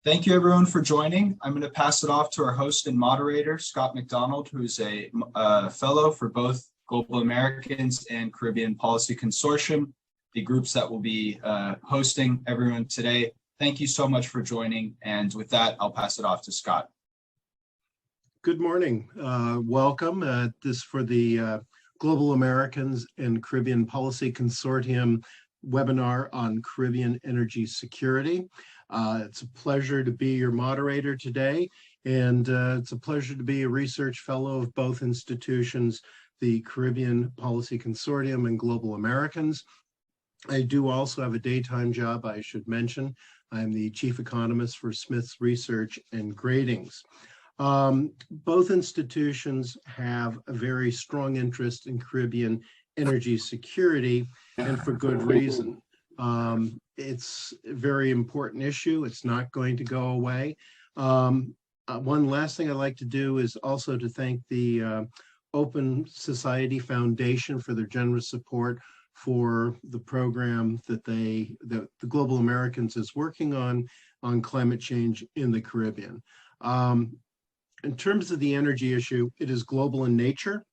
Thank you everyone for joining. I'm going to pass it off to our host and moderator, Scott MacDonald, who's a fellow for both Global Americans and Caribbean Policy Consortium, the groups that will be hosting everyone today. Thank you so much for joining. And with that, I'll pass it off to Scott. Good morning. Welcome. This for the Global Americans and Caribbean Policy Consortium webinar on Caribbean energy security. It's a pleasure to be your moderator today, and it's a pleasure to be a research fellow of both institutions, the Caribbean Policy Consortium and Global Americans. I do also have a daytime job, I should mention. I'm the chief economist for Smith's Research and Gradings. Both institutions have a very strong interest in Caribbean energy security, and for good reason. It's a very important issue. It's not going to go away. One last thing I'd like to do is also to thank the Open Society Foundation for their generous support for the program that the Global Americans is working on climate change in the Caribbean. In terms of the energy issue, it is global in nature,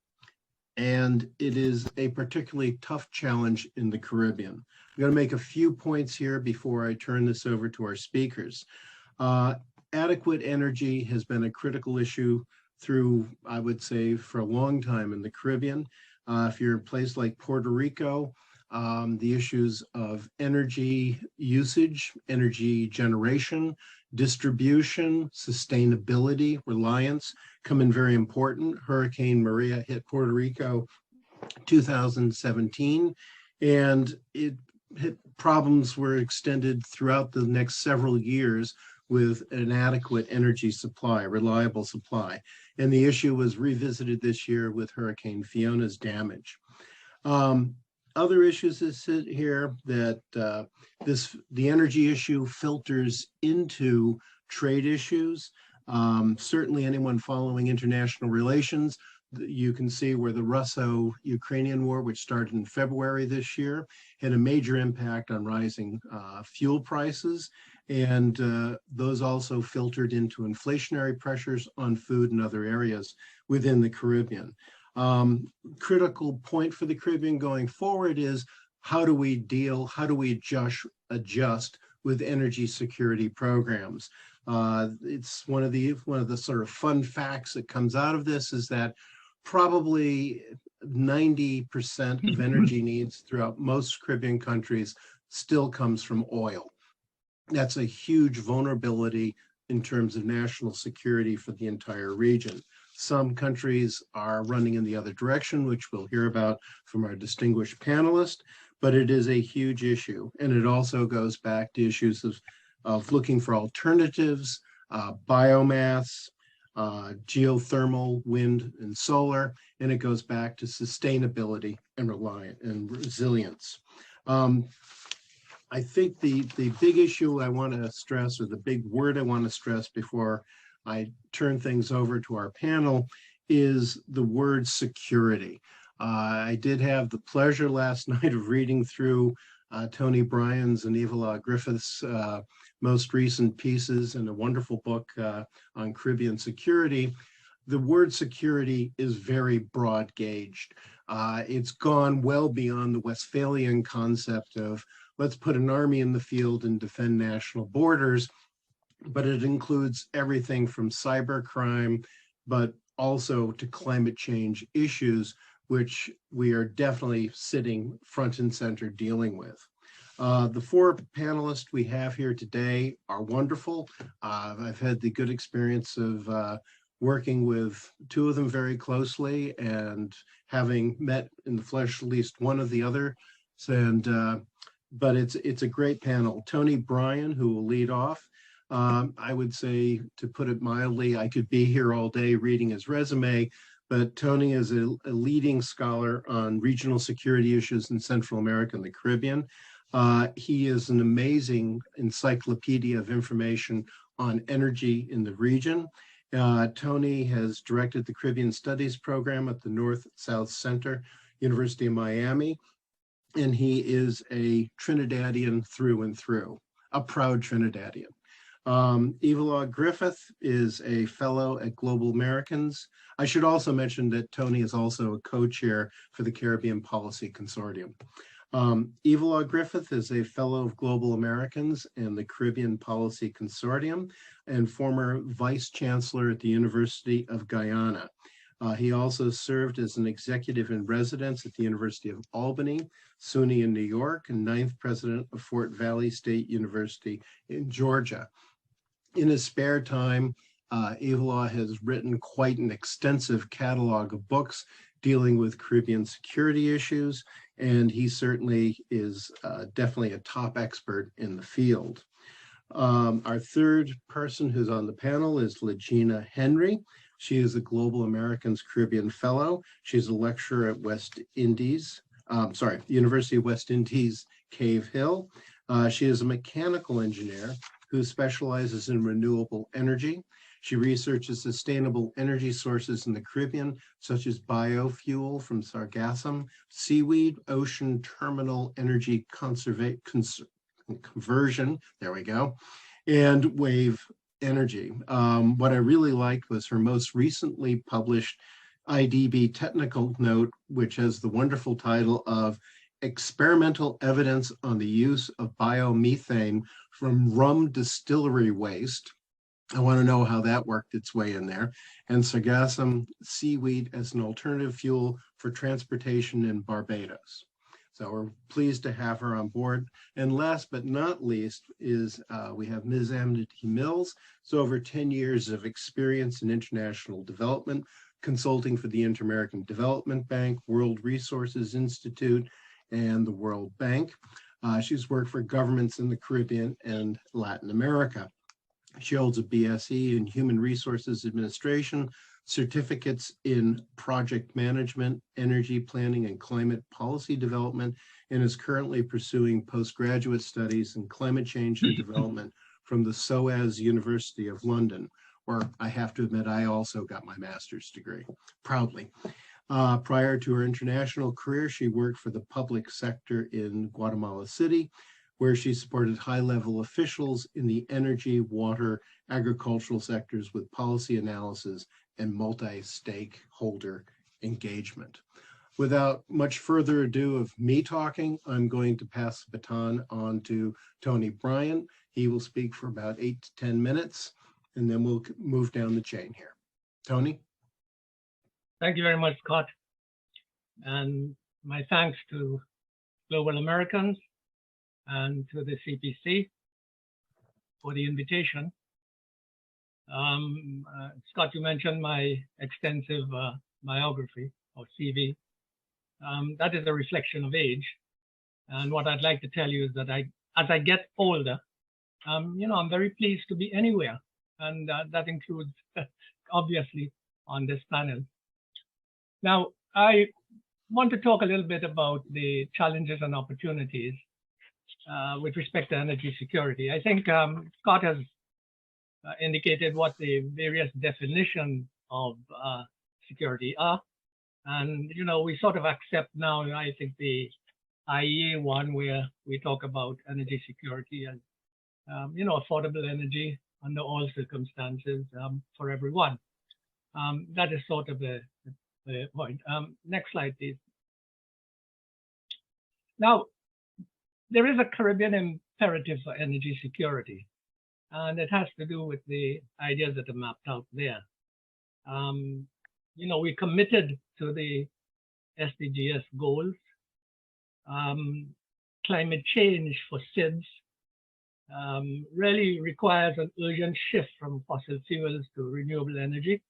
and it is a particularly tough challenge in the Caribbean. I'm going to make a few points here before I turn this over to our speakers. Adequate energy has been a critical issue through, I would say, for a long time in the Caribbean. If you're in a place like Puerto Rico, the issues of energy usage, energy generation, distribution, sustainability, reliance come in very important. Hurricane Maria hit Puerto Rico 2017, and problems were extended throughout the next several years with an adequate energy supply, reliable supply. And the issue was revisited this year with Hurricane Fiona's damage. Other issues that sit here that the energy issue filters into trade issues. Certainly anyone following international relations, you can see where the Russo-Ukrainian war, which started in February this year, had a major impact on rising fuel prices. And those also filtered into inflationary pressures on food and other areas within the Caribbean. Critical point for the Caribbean going forward is how do we adjust with energy security programs? It's one of the sort of fun facts that comes out of this is that probably 90% of energy needs throughout most Caribbean countries still comes from oil. That's a huge vulnerability in terms of national security for the entire region. Some countries are running in the other direction, which we'll hear about from our distinguished panelist, but it is a huge issue. And it also goes back to issues of looking for alternatives, biomass, geothermal, wind, and solar, and it goes back to sustainability and resilience. I think the big issue I want to stress, or the big word I want to stress before I turn things over to our panel, is the word security. I did have the pleasure last night of reading through Tony Bryan's and Ivelaw Griffith's most recent pieces in a wonderful book on Caribbean security. The word security is very broad gauged. It's gone well beyond the Westphalian concept of let's put an army in the field and defend national borders, but it includes everything from cybercrime, but also to climate change issues, which we are definitely sitting front and center dealing with. The four panelists we have here today are wonderful. I've had the good experience of working with two of them very closely and having met in the flesh at least one of the other. But it's a great panel. Tony Bryan, who will lead off. I would say, to put it mildly, I could be here all day reading his resume, but Tony is a leading scholar on regional security issues in Central America and the Caribbean. He is an amazing encyclopedia of information on energy in the region. Tony has directed the Caribbean Studies program at the North-South Center, University of Miami, and he is a Trinidadian through and through, a proud Trinidadian. Ivelaw Griffith is a fellow at Global Americans. I should also mention that Tony is also a co-chair for the Caribbean Policy Consortium. Ivelaw Griffith is a fellow of Global Americans and the Caribbean Policy Consortium and former vice chancellor at the University of Guyana. He also served as an executive in residence at the University of Albany, SUNY in New York, and 9th president of Fort Valley State University in Georgia. In his spare time, Ivelaw has written quite an extensive catalog of books dealing with Caribbean security issues, and he certainly is definitely a top expert in the field. Our third person who's on the panel is Legena Henry. She is a Global Americans Caribbean Fellow. She's a lecturer at the University of West Indies, Cave Hill. She is a mechanical engineer who specializes in renewable energy. She researches sustainable energy sources in the Caribbean, such as biofuel from sargassum, seaweed, ocean terminal energy conversion, there we go, and wave energy. What I really liked was her most recently published IDB technical note, which has the wonderful title of Experimental Evidence on the Use of Biomethane from Rum Distillery Waste. I want to know how that worked its way in there. And sargassum seaweed as an alternative fuel for transportation in Barbados. So we're pleased to have her on board. And last but not least is we have Ms. Anaitee Mills. So over 10 years of experience in international development, consulting for the Inter-American Development Bank, World Resources Institute, and the World Bank. She's worked for governments in the Caribbean and Latin America. She holds a BSc in Human Resources Administration, certificates in project management, energy planning, and climate policy development, and is currently pursuing postgraduate studies in climate change and development from the SOAS University of London, where I have to admit I also got my master's degree, proudly. Prior to her international career, she worked for the public sector in Guatemala City, where she supported high-level officials in the energy, water, agricultural sectors with policy analysis and multi-stakeholder engagement. Without much further ado of me talking, I'm going to pass the baton on to Tony Bryan. He will speak for about 8 to 10 minutes, and then we'll move down the chain here. Tony? Thank you very much, Scott. And my thanks to Global Americans and to the CPC for the invitation. Scott, you mentioned my extensive biography or CV. That is a reflection of age. And what I'd like to tell you is that as I get older, I'm very pleased to be anywhere. And that includes, obviously, on this panel. Now, I want to talk a little bit about the challenges and opportunities with respect to energy security. I think Scott has indicated what the various definitions of security are. And, we sort of accept now, I think, the IEA one, where we talk about energy security as, affordable energy under all circumstances for everyone. That is sort of the point. Next slide, please. Now, there is a Caribbean imperative for energy security, and it has to do with the ideas that are mapped out there. We committed to the SDGs goals. Climate change for SIDS really requires an urgent shift from fossil fuels to renewable energy.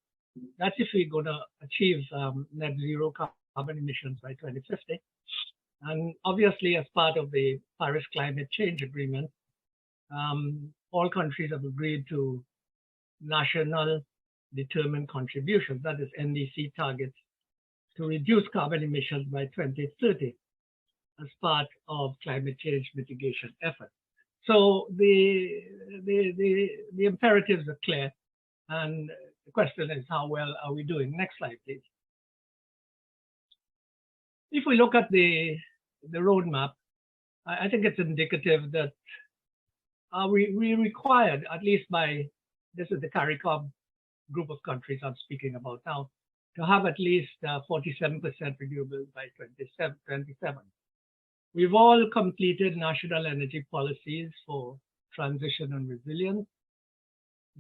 That's if we're going to achieve net zero carbon emissions by 2050. And obviously, as part of the Paris Climate Change Agreement, all countries have agreed to national determined contributions, that is NDC targets, to reduce carbon emissions by 2030 as part of climate change mitigation efforts. So the imperatives are clear, and the question is, how well are we doing? Next slide, please. If we look at the roadmap, I think it's indicative that we required, at least by, this is the CARICOM group of countries I'm speaking about now, to have at least 47% renewables by 2027. We've all completed national energy policies for transition and resilience.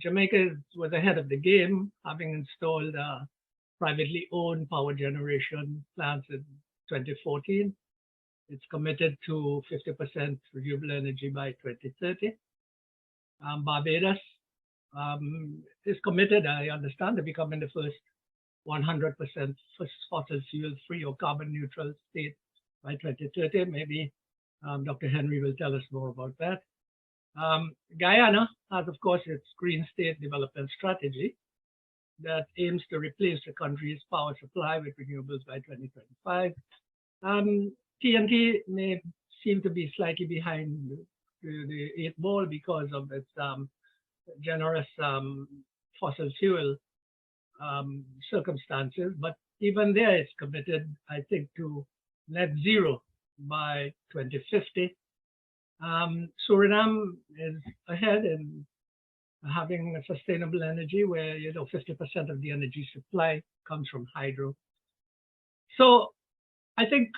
Jamaica was ahead of the game, having installed privately owned power generation plants in 2014. It's committed to 50% renewable energy by 2030. Barbados is committed, I understand, to becoming the first 100% fossil fuel free or carbon neutral state by 2030. Maybe Dr. Henry will tell us more about that. Guyana has, of course, its Green State Development Strategy that aims to replace the country's power supply with renewables by 2025. TNT may seem to be slightly behind the 8 ball because of its generous fossil fuel circumstances, but even there it's committed, I think, to net zero by 2050. Suriname is ahead in having a sustainable energy where 50% of the energy supply comes from hydro. So I think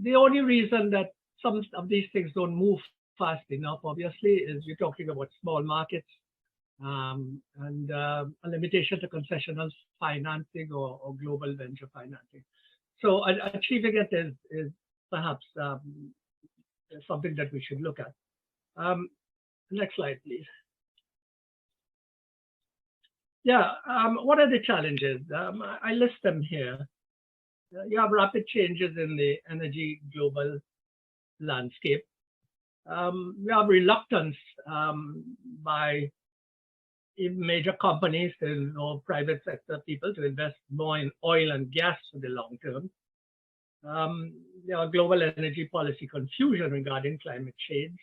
the only reason that some of these things don't move fast enough, obviously, is you're talking about small markets and a limitation to concessional financing or global venture financing. So achieving it is perhaps something that we should look at. Next slide, please. Yeah, what are the challenges? I list them here. You have rapid changes in the energy global landscape. We have reluctance by even major companies or private sector people to invest more in oil and gas for the long term. There are global energy policy confusion regarding climate change,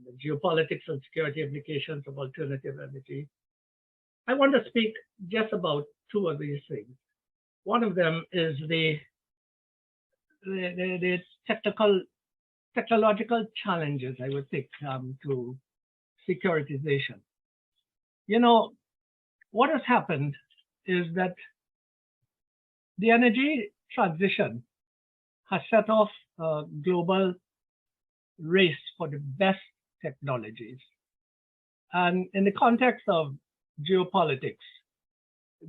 the geopolitics and security implications of alternative energy. I want to speak just about 2 of these things. One of them is the technological challenges, I would think, to securitization. What has happened is that the energy transition has set off a global race for the best technologies. And in the context of geopolitics,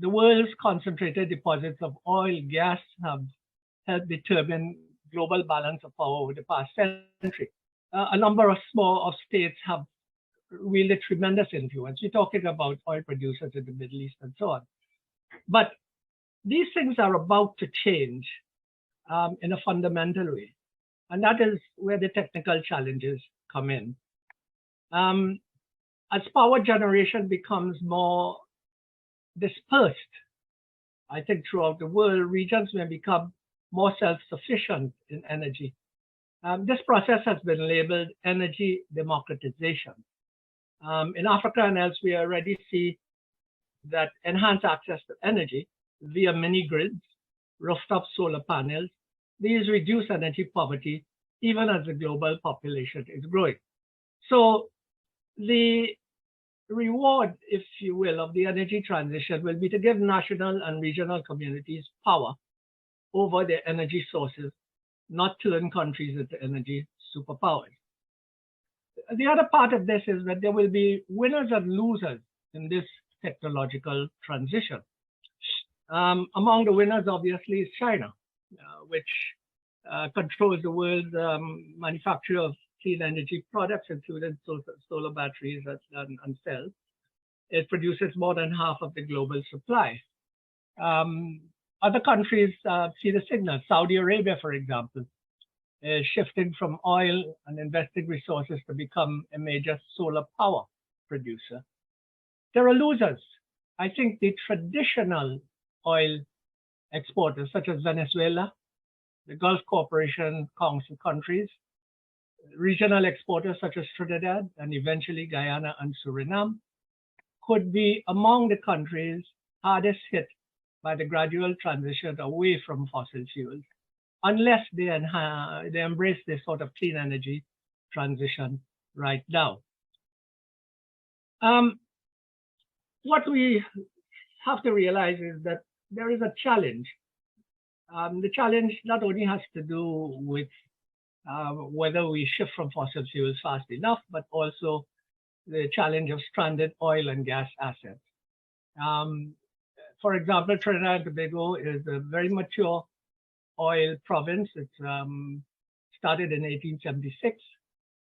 the world's concentrated deposits of oil, gas have helped determine global balance of power over the past century. A number of states have wielded tremendous influence. We're talking about oil producers in the Middle East and so on. But these things are about to change in a fundamental way. And that is where the technical challenges come in. As power generation becomes more dispersed, I think throughout the world, regions may become more self-sufficient in energy. This process has been labeled energy democratization. In Africa and elsewhere, we already see that enhanced access to energy via mini grids, rooftop solar panels, these reduce energy poverty even as the global population is growing. So the reward, if you will, of the energy transition will be to give national and regional communities power over their energy sources, not turn countries into energy superpowers. The other part of this is that there will be winners and losers in this technological transition. Among the winners, obviously, is China, which controls the world's manufacture of clean energy products, including solar batteries and cells. It produces more than half of the global supply. Other countries see the signal. Saudi Arabia, for example, is shifting from oil and investing resources to become a major solar power producer. There are losers. I think the traditional oil exporters, such as Venezuela, the Gulf Cooperation Council countries, regional exporters such as Trinidad and eventually Guyana and Suriname, could be among the countries hardest hit by the gradual transition away from fossil fuels, unless they embrace this sort of clean energy transition right now. What we have to realize is that there is a challenge. The challenge not only has to do with whether we shift from fossil fuels fast enough, but also the challenge of stranded oil and gas assets. For example, Trinidad and Tobago is a very mature oil province. It started in 1876,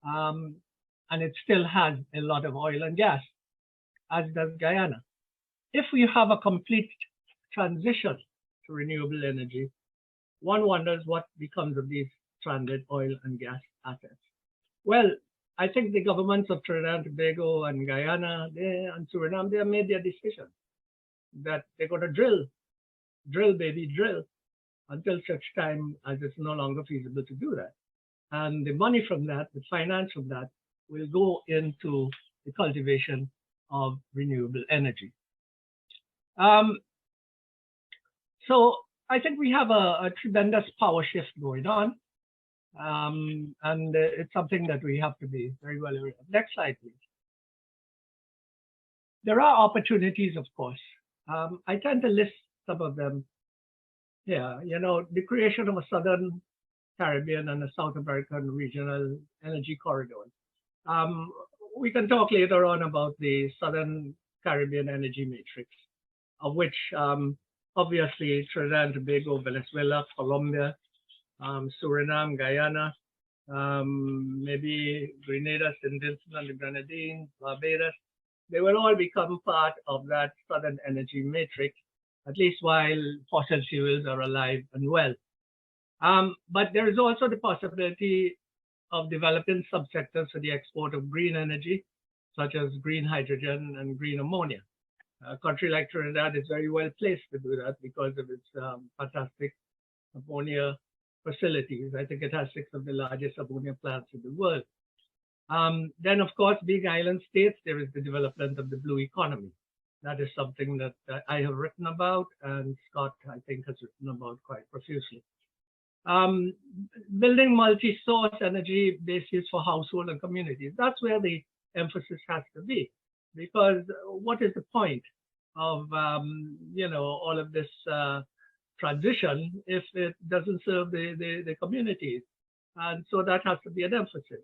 and it still has a lot of oil and gas, as does Guyana. If we have a complete transition to renewable energy, one wonders what becomes of these stranded oil and gas assets. Well, I think the governments of Trinidad and Tobago and Guyana and Suriname, they have made their decision that they're going to drill, baby, drill, until such time as it's no longer feasible to do that. And the money from that, the finance from that, will go into the cultivation of renewable energy. So I think we have a tremendous power shift going on. And it's something that we have to be very well aware of. Next slide, please. There are opportunities, of course. I tend to list some of them here. You know, the creation of a Southern Caribbean and a South American regional energy corridors. We can talk later on about the Southern Caribbean energy matrix, of which obviously Trinidad and Tobago, Venezuela, Colombia, Suriname, Guyana, maybe Grenada, St. Vincent and the Grenadines, Barbados, they will all become part of that Southern energy matrix, at least while fossil fuels are alive and well. But there is also the possibility of developing subsectors for the export of green energy, such as green hydrogen and green ammonia. A country like Trinidad is very well placed to do that because of its fantastic ammonia facilities. I think it has 6 of the largest ammonia plants in the world. Then, of course, big island states, there is the development of the blue economy. That is something that I have written about, and Scott, I think, has written about quite profusely. Building multi-source energy bases for household and communities. That's where the emphasis has to be, because what is the point of all of this transition if it doesn't serve the communities? And so that has to be an emphasis.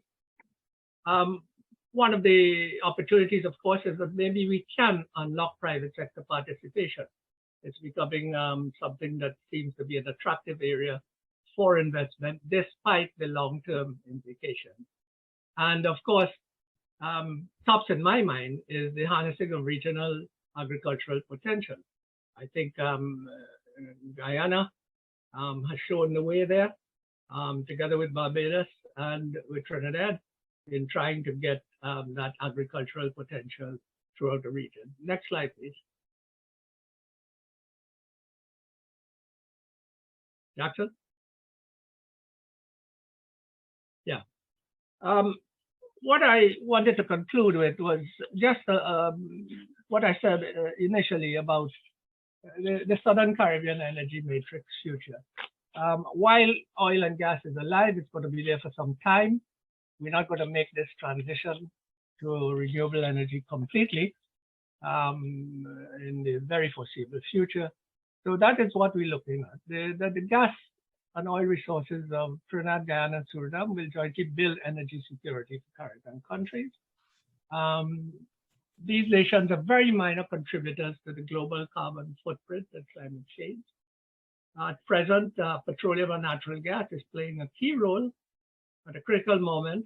One of the opportunities, of course, is that maybe we can unlock private sector participation. It's becoming something that seems to be an attractive area for investment, despite the long-term implications. And of course, tops in my mind is the harnessing of regional agricultural potential. I think Guyana has shown the way there, together with Barbados and with Trinidad, in trying to get that agricultural potential throughout the region. Next slide, please. Jackson? Yeah. What I wanted to conclude with was just what I said initially about the Southern Caribbean energy matrix future. While oil and gas is alive, it's going to be there for some time. We're not going to make this transition to renewable energy completely in the very foreseeable future. So that is what we're looking at. The gas and oil resources of Trinidad, Guyana, and Suriname will jointly build energy security for Caribbean countries. These nations are very minor contributors to the global carbon footprint and climate change. At present, petroleum and natural gas is playing a key role at a critical moment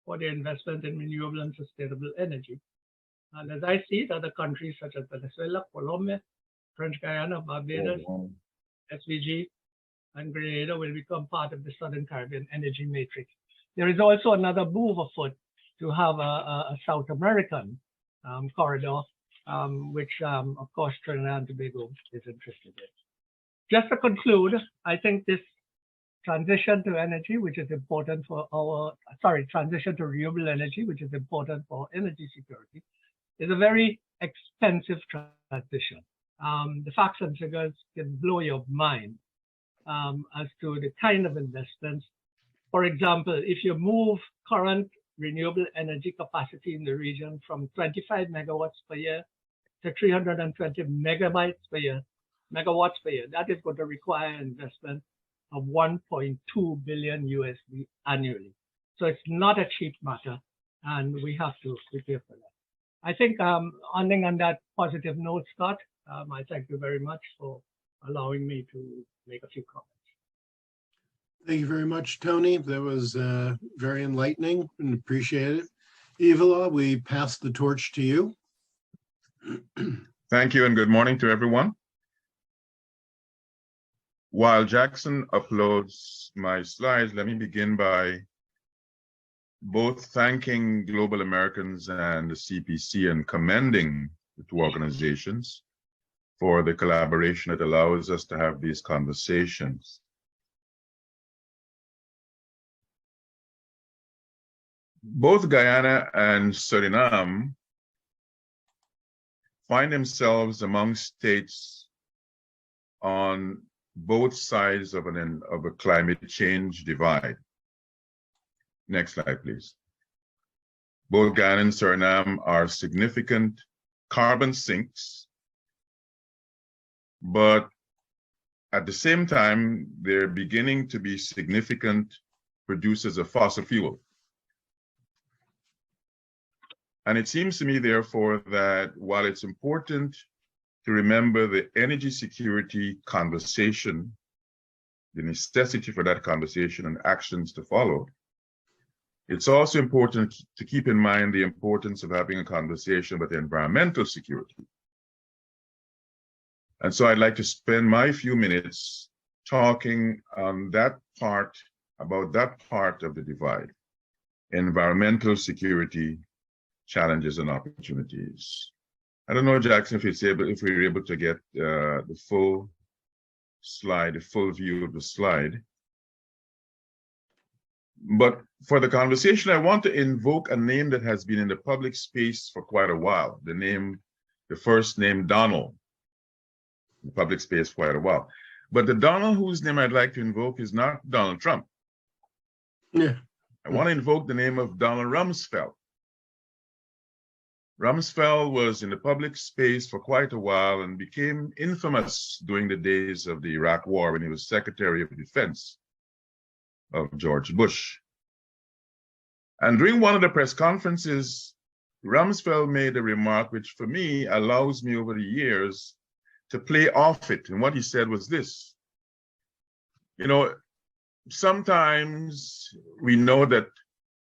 for the investment in renewable and sustainable energy. And as I see it, other countries such as Venezuela, Colombia, French Guyana, Barbados, SVG, and Grenada will become part of the Southern Caribbean energy matrix. There is also another move afoot to have a South American corridor, which of course Trinidad and Tobago is interested in. Just to conclude, I think this transition to energy, which is important for transition to renewable energy, which is important for energy security, is a very expensive transition. The facts and figures can blow your mind as to the kind of investments. For example, if you move current renewable energy capacity in the region from 25 megawatts per year to 320 megawatts per year. That is going to require investment of 1.2 billion USD annually. So it's not a cheap matter, and we have to prepare for that. I think ending on that positive note, Scott, I thank you very much for allowing me to make a few comments. Thank you very much, Tony. That was very enlightening and appreciate it. Ivelaw, we pass the torch to you. Thank you and good morning to everyone. While Jackson uploads my slides, let me begin by both thanking Global Americans and the CPC and commending the two organizations for the collaboration that allows us to have these conversations. Both Guyana and Suriname find themselves among states on both sides of a climate change divide. Next slide, please. Both Guyana and Suriname are significant carbon sinks, but at the same time, they're beginning to be significant producers of fossil fuel. And it seems to me, therefore, that while it's important to remember the energy security conversation, the necessity for that conversation and actions to follow, it's also important to keep in mind the importance of having a conversation about environmental security. And so I'd like to spend my few minutes talking on that part, about that part of the divide, environmental security challenges and opportunities. I don't know, Jackson, if we're able to get the full slide, the full view of the slide. But for the conversation, I want to invoke a name that has been in the public space for quite a while. The first name, Donald, in the public space for quite a while. But the Donald whose name I'd like to invoke is not Donald Trump. Yeah. I want to invoke the name of Donald Rumsfeld. Rumsfeld was in the public space for quite a while and became infamous during the days of the Iraq War when he was Secretary of Defense of George Bush. And during one of the press conferences, Rumsfeld made a remark which for me allows me over the years to play off it. And what he said was this: you know, sometimes we know that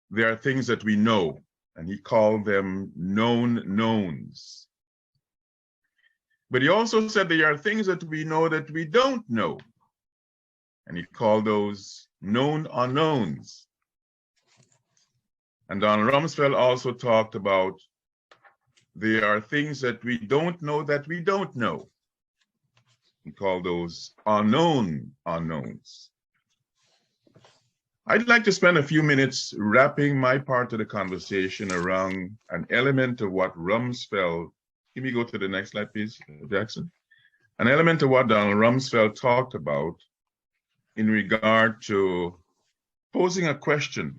there are things that we know, and he called them known knowns. But he also said there are things that we know that we don't know, and he called those known unknowns. And Donald Rumsfeld also talked about there are things that we don't know that we don't know. He called those unknown unknowns. I'd like to spend a few minutes wrapping my part of the conversation around an element of what Rumsfeld, can we go to the next slide, please, Jackson? An element of what Donald Rumsfeld talked about in regard to posing a question.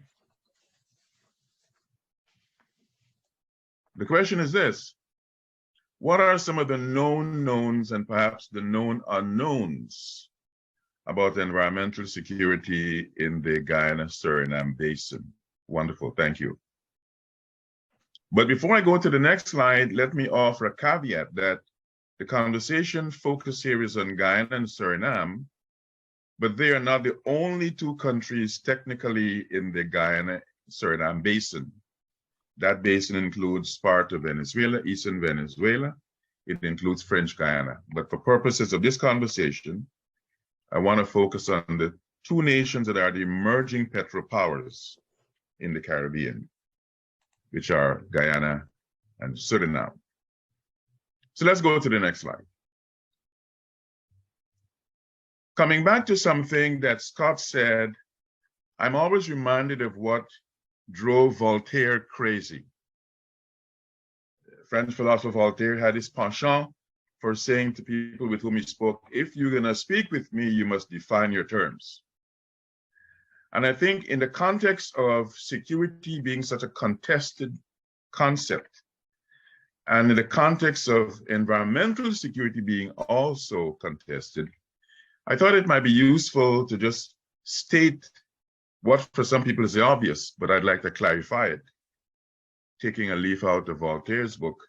The question is this: what are some of the known knowns and perhaps the known unknowns about environmental security in the Guyana-Suriname basin? Wonderful, thank you. But before I go to the next slide, let me offer a caveat that the conversation focus here is on Guyana and Suriname, but they are not the only two countries technically in the Guyana-Suriname basin. That basin includes part of Venezuela, eastern Venezuela. It includes French Guyana. But for purposes of this conversation, I want to focus on the two nations that are the emerging petropowers in the Caribbean, which are Guyana and Suriname. So let's go to the next slide. Coming back to something that Scott said, I'm always reminded of what drove Voltaire crazy. French philosopher Voltaire had his penchant for saying to people with whom he spoke, if you're going to speak with me, you must define your terms. And I think in the context of security being such a contested concept, and in the context of environmental security being also contested, I thought it might be useful to just state what for some people is the obvious, but I'd like to clarify it, taking a leaf out of Voltaire's book,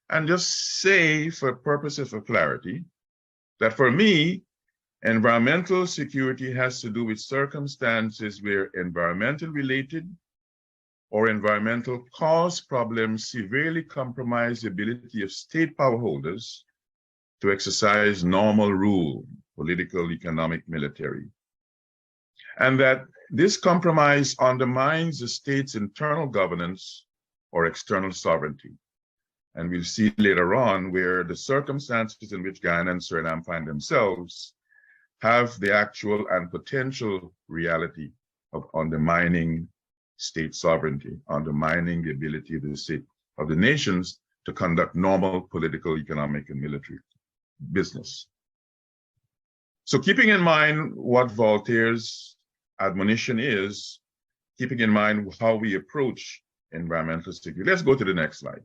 and just say for purposes of clarity that for me, environmental security has to do with circumstances where environmental related or environmental cause problems severely compromise the ability of state power holders to exercise normal rule, political, economic, military. And that this compromise undermines the state's internal governance or external sovereignty. And we'll see later on where the circumstances in which Guyana and Suriname find themselves have the actual and potential reality of undermining state sovereignty, undermining the ability of the state, of the nations to conduct normal political, economic, and military business. So keeping in mind what Voltaire's admonition is, keeping in mind how we approach environmental security. Let's go to the next slide.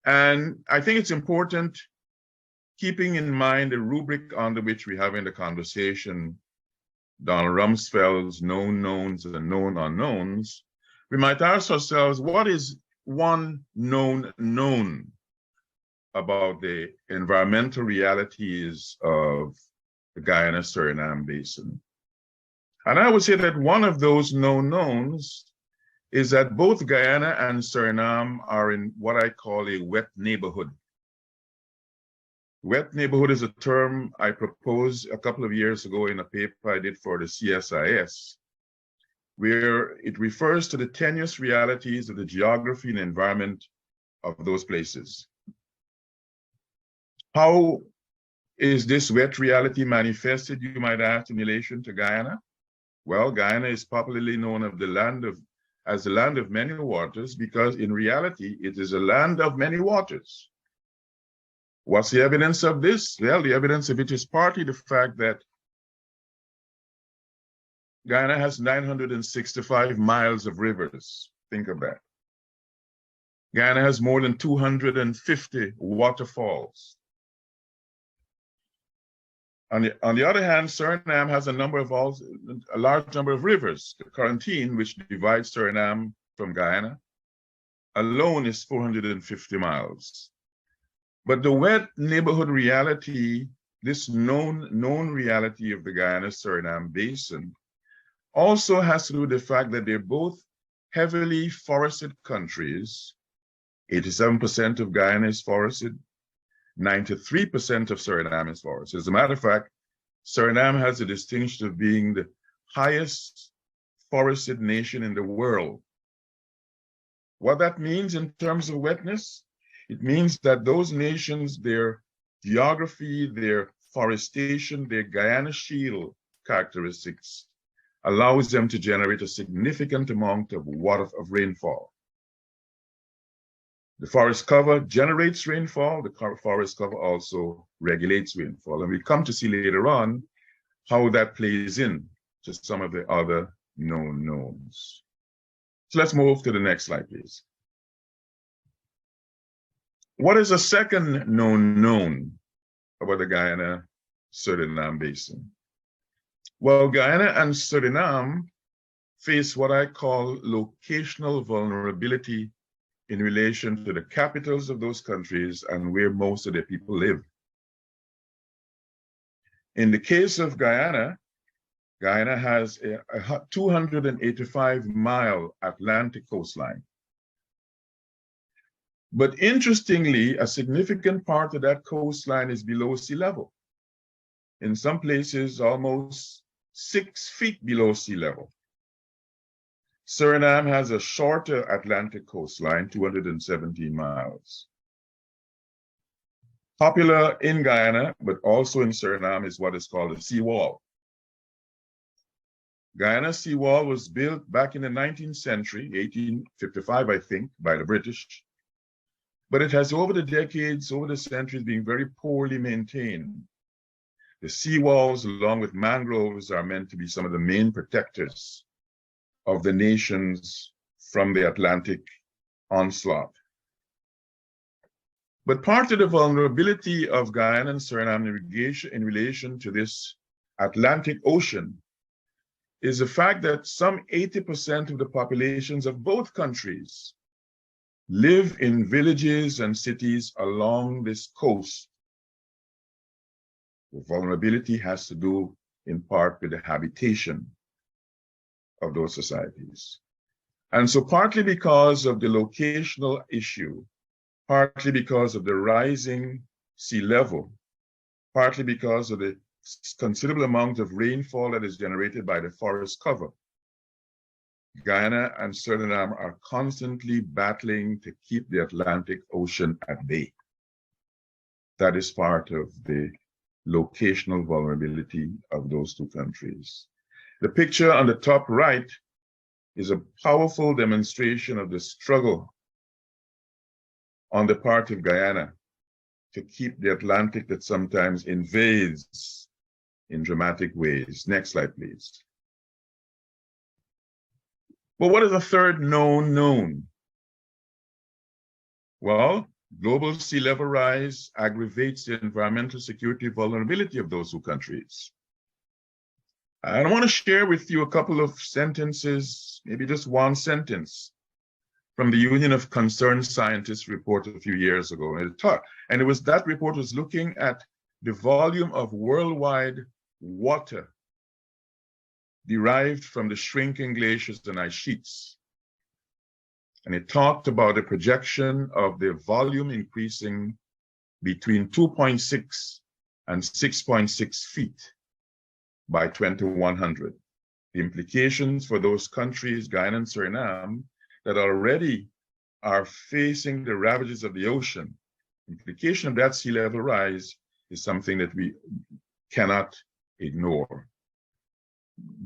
And I think it's important, keeping in mind the rubric under which we have in the conversation, Donald Rumsfeld's known knowns and known unknowns, we might ask ourselves, what is one known known about the environmental realities of the Guyana-Suriname basin? And I would say that one of those known knowns is that both Guyana and Suriname are in what I call a wet neighborhood. Wet neighborhood is a term I proposed a couple of years ago in a paper I did for the CSIS, where it refers to the tenuous realities of the geography and environment of those places. How is this wet reality manifested, you might ask, in relation to Guyana? Well, Guyana is popularly known as the land of many waters because in reality, it is a land of many waters. What's the evidence of this? Well, the evidence of it is partly the fact that Guyana has 965 miles of rivers. Think of that. Guyana has more than 250 waterfalls. On the other hand, Suriname has a large number of rivers. The Corentyne, which divides Suriname from Guyana, alone is 450 miles. But the wet neighborhood reality, this known reality of the Guyana-Suriname basin, also has to do with the fact that they're both heavily forested countries. 87% of Guyana is forested. 93% of Suriname is forested. As a matter of fact, Suriname has the distinction of being the highest forested nation in the world. What that means in terms of wetness, it means that those nations, their geography, their forestation, their Guyana Shield characteristics allows them to generate a significant amount of rainfall. The forest cover generates rainfall. The forest cover also regulates rainfall. And we come to see later on how that plays in to some of the other known knowns. So let's move to the next slide, please. What is a second known known about the Guyana-Suriname basin? Well, Guyana and Suriname face what I call locational vulnerability in relation to the capitals of those countries and where most of the people live. In the case of Guyana, Guyana has a 285-mile Atlantic coastline. But interestingly, a significant part of that coastline is below sea level. In some places, almost 6 feet below sea level. Suriname has a shorter Atlantic coastline, 217 miles. Popular in Guyana, but also in Suriname, is what is called a seawall. Guyana's seawall was built back in the 19th century, 1855, I think, by the British. But it has over the decades, over the centuries, been very poorly maintained. The seawalls, along with mangroves, are meant to be some of the main protectors of the nations from the Atlantic onslaught. But part of the vulnerability of Guyana and Suriname in relation to this Atlantic Ocean is the fact that some 80% of the populations of both countries live in villages and cities along this coast. The vulnerability has to do in part with the habitation of those societies. And so partly because of the locational issue, partly because of the rising sea level, partly because of the considerable amount of rainfall that is generated by the forest cover, Guyana and Suriname are constantly battling to keep the Atlantic Ocean at bay. That is part of the locational vulnerability of those two countries. The picture on the top right is a powerful demonstration of the struggle on the part of Guyana to keep the Atlantic that sometimes invades in dramatic ways. Next slide, please. But what is the third known known? Well, global sea level rise aggravates the environmental security vulnerability of those two countries. I want to share with you a couple of sentences, maybe just one sentence, from the Union of Concerned Scientists report a few years ago. And it was that report was looking at the volume of worldwide water derived from the shrinking glaciers and ice sheets. And it talked about the projection of the volume increasing between 2.6 and 6.6 feet by 2100. The implications for those countries, Guyana and Suriname, that already are facing the ravages of the ocean. Implication of that sea level rise is something that we cannot ignore.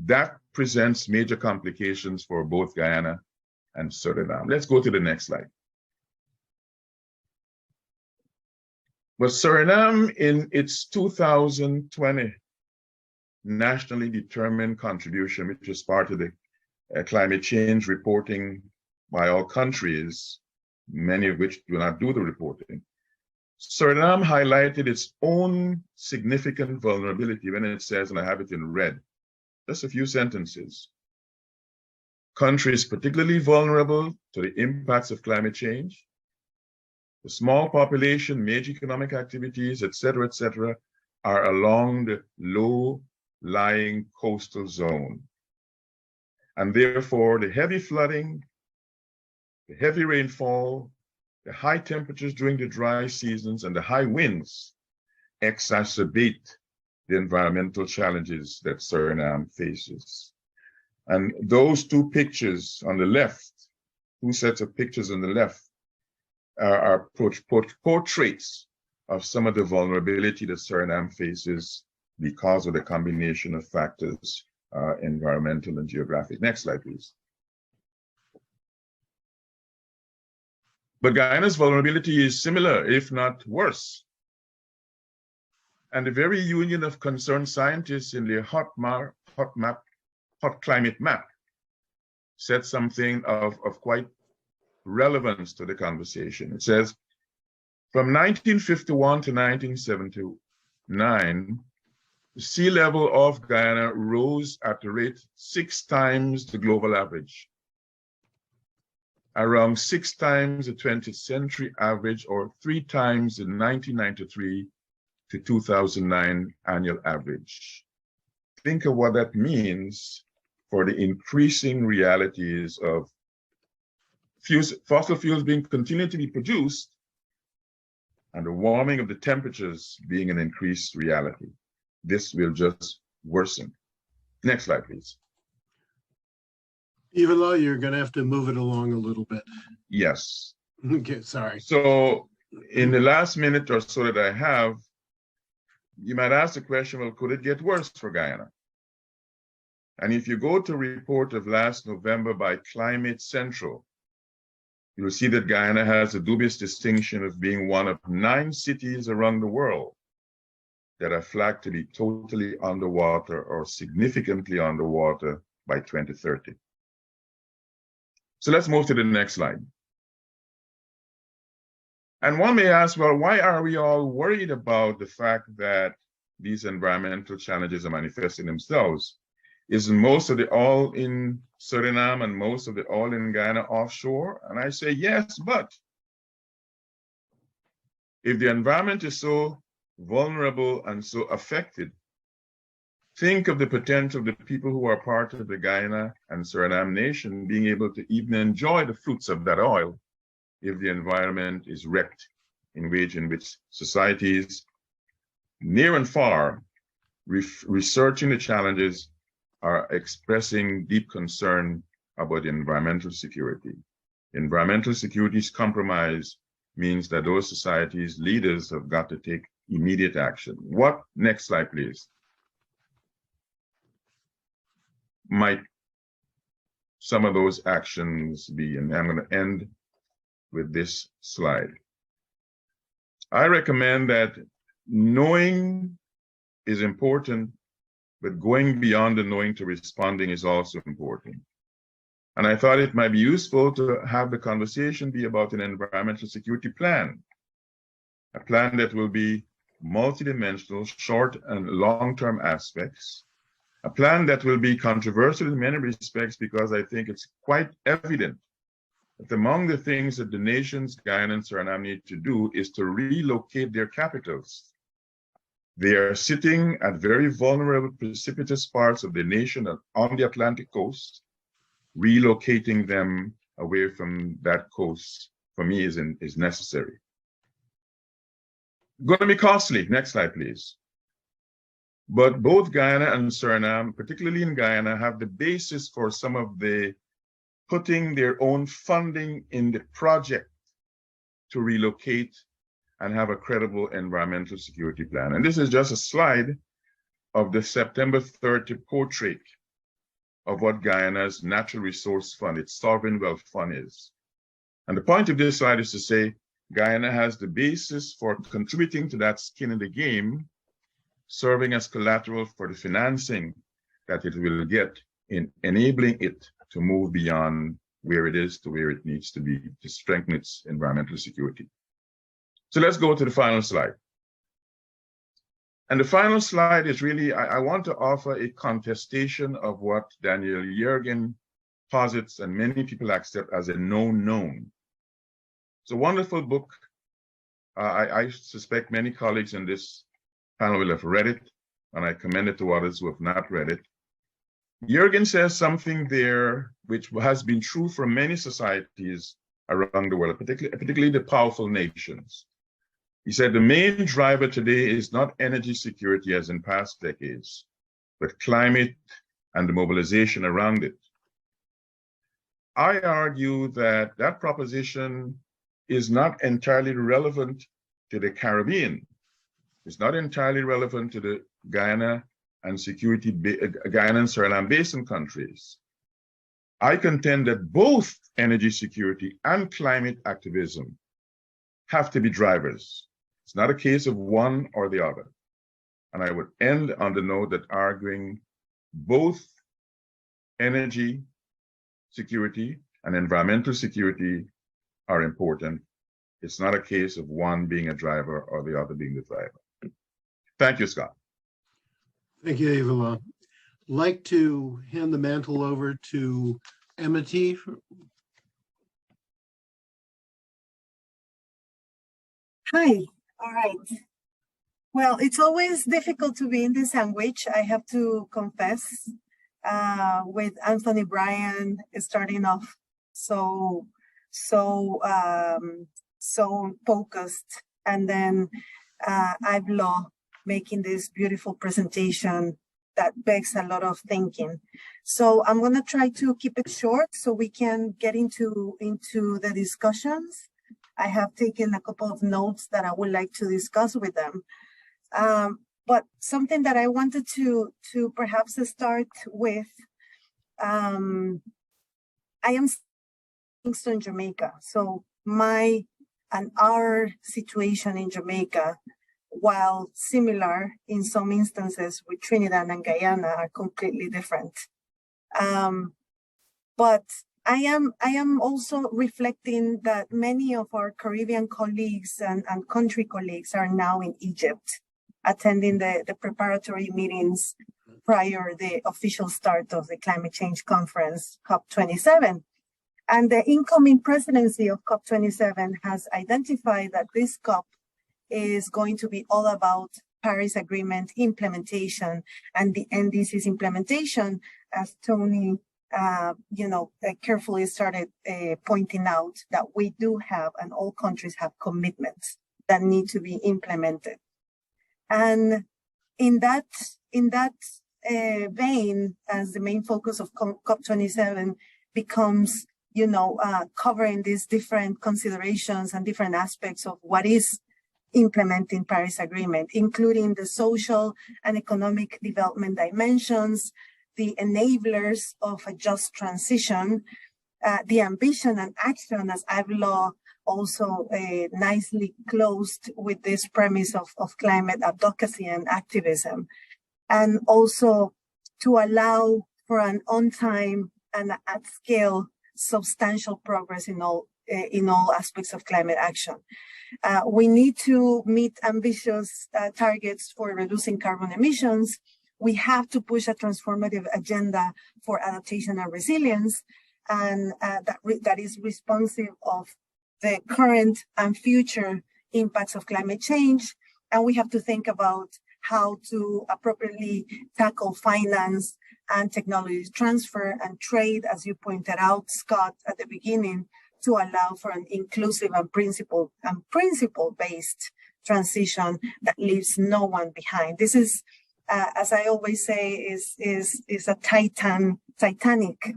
That presents major complications for both Guyana and Suriname. Let's go to the next slide. But Suriname, in its 2020 nationally determined contribution, which is part of the climate change reporting by all countries, many of which do not do the reporting, Suriname highlighted its own significant vulnerability when it says, and I have it in red, just a few sentences. Countries particularly vulnerable to the impacts of climate change, the small population, major economic activities, et cetera, are along the low-lying coastal zone. And therefore, the heavy flooding, the heavy rainfall, the high temperatures during the dry seasons, and the high winds exacerbate the environmental challenges that Suriname faces. And those two pictures on the left, two sets of pictures on the left, are portraits of some of the vulnerability that Suriname faces because of the combination of factors, environmental and geographic. Next slide, please. But Guyana's vulnerability is similar, if not worse. And the very Union of Concerned Scientists in their hot climate map said something of quite relevance to the conversation. It says, from 1951 to 1979, the sea level of Guyana rose at a rate 6 times the global average, around 6 times the 20th century average, or 3 times the 1993 to 2009 annual average. Think of what that means for the increasing realities of fossil fuels being continued to be produced and the warming of the temperatures being an increased reality. This will just worsen. Next slide, please. Ivelaw, you're going to have to move it along a little bit. Yes. Okay, sorry. So in the last minute or so that I have, you might ask the question, well, could it get worse for Guyana? And if you go to a report of last November by Climate Central, you'll see that Guyana has a dubious distinction of being one of 9 cities around the world that are flagged to be totally underwater or significantly underwater by 2030. So let's move to the next slide. And one may ask, well, why are we all worried about the fact that these environmental challenges are manifesting themselves? Isn't most of the oil in Suriname and most of the oil in Guyana offshore? And I say yes, but if the environment is so vulnerable and so affected, think of the potential of the people who are part of the Guyana and Suriname nation being able to even enjoy the fruits of that oil if the environment is wrecked in ways in which societies near and far researching the challenges are expressing deep concern about environmental security. Environmental security's compromise means that those societies' leaders have got to take immediate action. What, next slide, please, might some of those actions be? And I'm going to end with this slide. I recommend that knowing is important, but going beyond the knowing to responding is also important. And I thought it might be useful to have the conversation be about an environmental security plan, a plan that will be multidimensional, short and long-term aspects, a plan that will be controversial in many respects because I think it's quite evident that among the things that the nations, Guyana and Suriname, need to do is to relocate their capitals. They are sitting at very vulnerable, precipitous parts of the nation on the Atlantic coast. Relocating them away from that coast, for me, is necessary. Going to be costly. Next slide, please. But both Guyana and Suriname, particularly in Guyana, have the basis for some of the putting their own funding in the project to relocate and have a credible environmental security plan. And this is just a slide of the September 30 portrait of what Guyana's natural resource fund, its sovereign wealth fund, is. And the point of this slide is to say Guyana has the basis for contributing to that skin in the game, serving as collateral for the financing that it will get in enabling it to move beyond where it is to where it needs to be to strengthen its environmental security. So let's go to the final slide. And the final slide is really, I want to offer a contestation of what Daniel Yergin posits and many people accept as a known. It's a wonderful book. I suspect many colleagues in this panel will have read it, and I commend it to others who have not read it. Yergin says something there which has been true for many societies around the world, particularly the powerful nations. He said the main driver today is not energy security as in past decades, but climate and the mobilization around it. I argue that that proposition is not entirely relevant to the Caribbean. It's not entirely relevant to the Guyana and Suriname basin countries. I contend that both energy security and climate activism have to be drivers. It's not a case of one or the other. And I would end on the note that arguing both energy security and environmental security are important. It's not a case of one being a driver or the other being the driver. Thank you, Scott. Thank you, Ivelaw. I'd like to hand the mantle over to Anaitee. Hi. All right. Well, it's always difficult to be in this sandwich, I have to confess, with Anthony Bryan starting off so focused, and then Ivelaw making this beautiful presentation that begs a lot of thinking. So I'm going to try to keep it short so we can get into the discussions. I have taken a couple of notes that I would like to discuss with them. But something that I wanted to perhaps start with, I am in Jamaica. So our situation in Jamaica while similar in some instances with Trinidad and Guyana, are completely different. But I am also reflecting that many of our Caribbean colleagues and country colleagues are now in Egypt, attending the preparatory meetings prior the official start of the climate change conference, COP27. And the incoming presidency of COP27 has identified that this COP is going to be all about Paris Agreement implementation and the NDC's implementation, as Tony carefully started pointing out, that we do have, and all countries have, commitments that need to be implemented. And in that vein, as the main focus of COP27 becomes, covering these different considerations and different aspects of what is implementing Paris Agreement, including the social and economic development dimensions, the enablers of a just transition, the ambition and action, as Ivelaw also nicely closed with this premise of climate advocacy and activism, and also to allow for an on-time and at scale substantial progress in all aspects of climate action. We need to meet ambitious targets for reducing carbon emissions. We have to push a transformative agenda for adaptation and resilience, and that is responsive of the current and future impacts of climate change. And we have to think about how to appropriately tackle finance and technology transfer and trade, as you pointed out, Scott, at the beginning, to allow for an inclusive and principle-based transition that leaves no one behind. This is, as I always say, is a titanic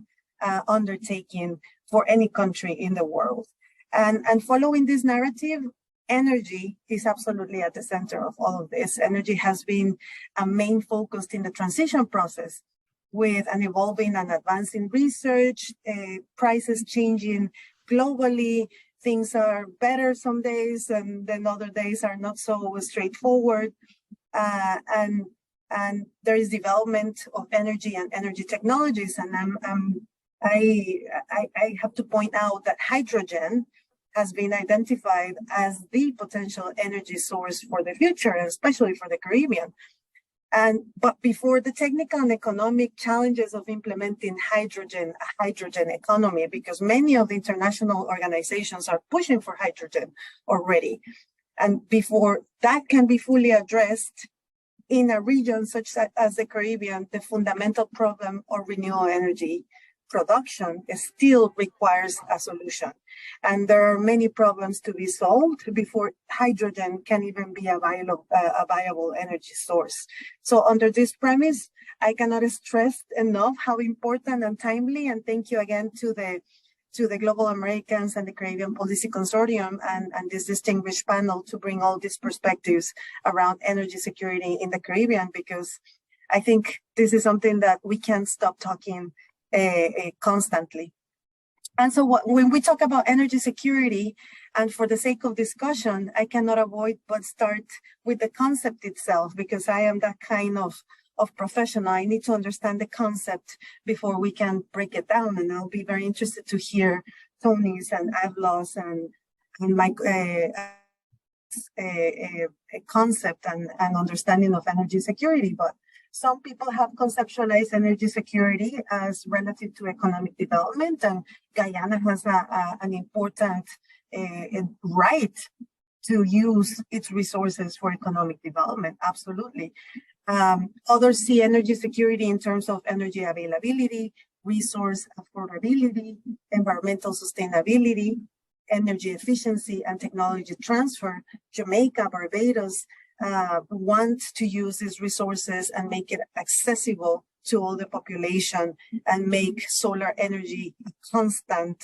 undertaking for any country in the world. And following this narrative, energy is absolutely at the center of all of this. Energy has been a main focus in the transition process, with an evolving and advancing research, prices changing globally. Things are better some days, and then other days are not so straightforward. And there is development of energy and energy technologies. And I have to point out that hydrogen has been identified as the potential energy source for the future, especially for the Caribbean. But before the technical and economic challenges of implementing a hydrogen economy, because many of the international organizations are pushing for hydrogen already, and before that can be fully addressed in a region such as the Caribbean, the fundamental problem of renewable energy production still requires a solution. And there are many problems to be solved before hydrogen can even be a viable energy source. So under this premise, I cannot stress enough how important and timely, and thank you again to the Global Americans and the Caribbean Policy Consortium and this distinguished panel to bring all these perspectives around energy security in the Caribbean, because I think this is something that we can't stop talking constantly. And so when we talk about energy security, and for the sake of discussion, I cannot avoid but start with the concept itself, because I am that kind of professional. I need to understand the concept before we can break it down. And I'll be very interested to hear Tony's and Ivelaw's and my concept and understanding of energy security. But some people have conceptualized energy security as relative to economic development, and Guyana has an important right to use its resources for economic development, absolutely. Others see energy security in terms of energy availability, resource affordability, environmental sustainability, energy efficiency, and technology transfer. Jamaica, Barbados, want to use these resources and make it accessible to all the population and make solar energy a constant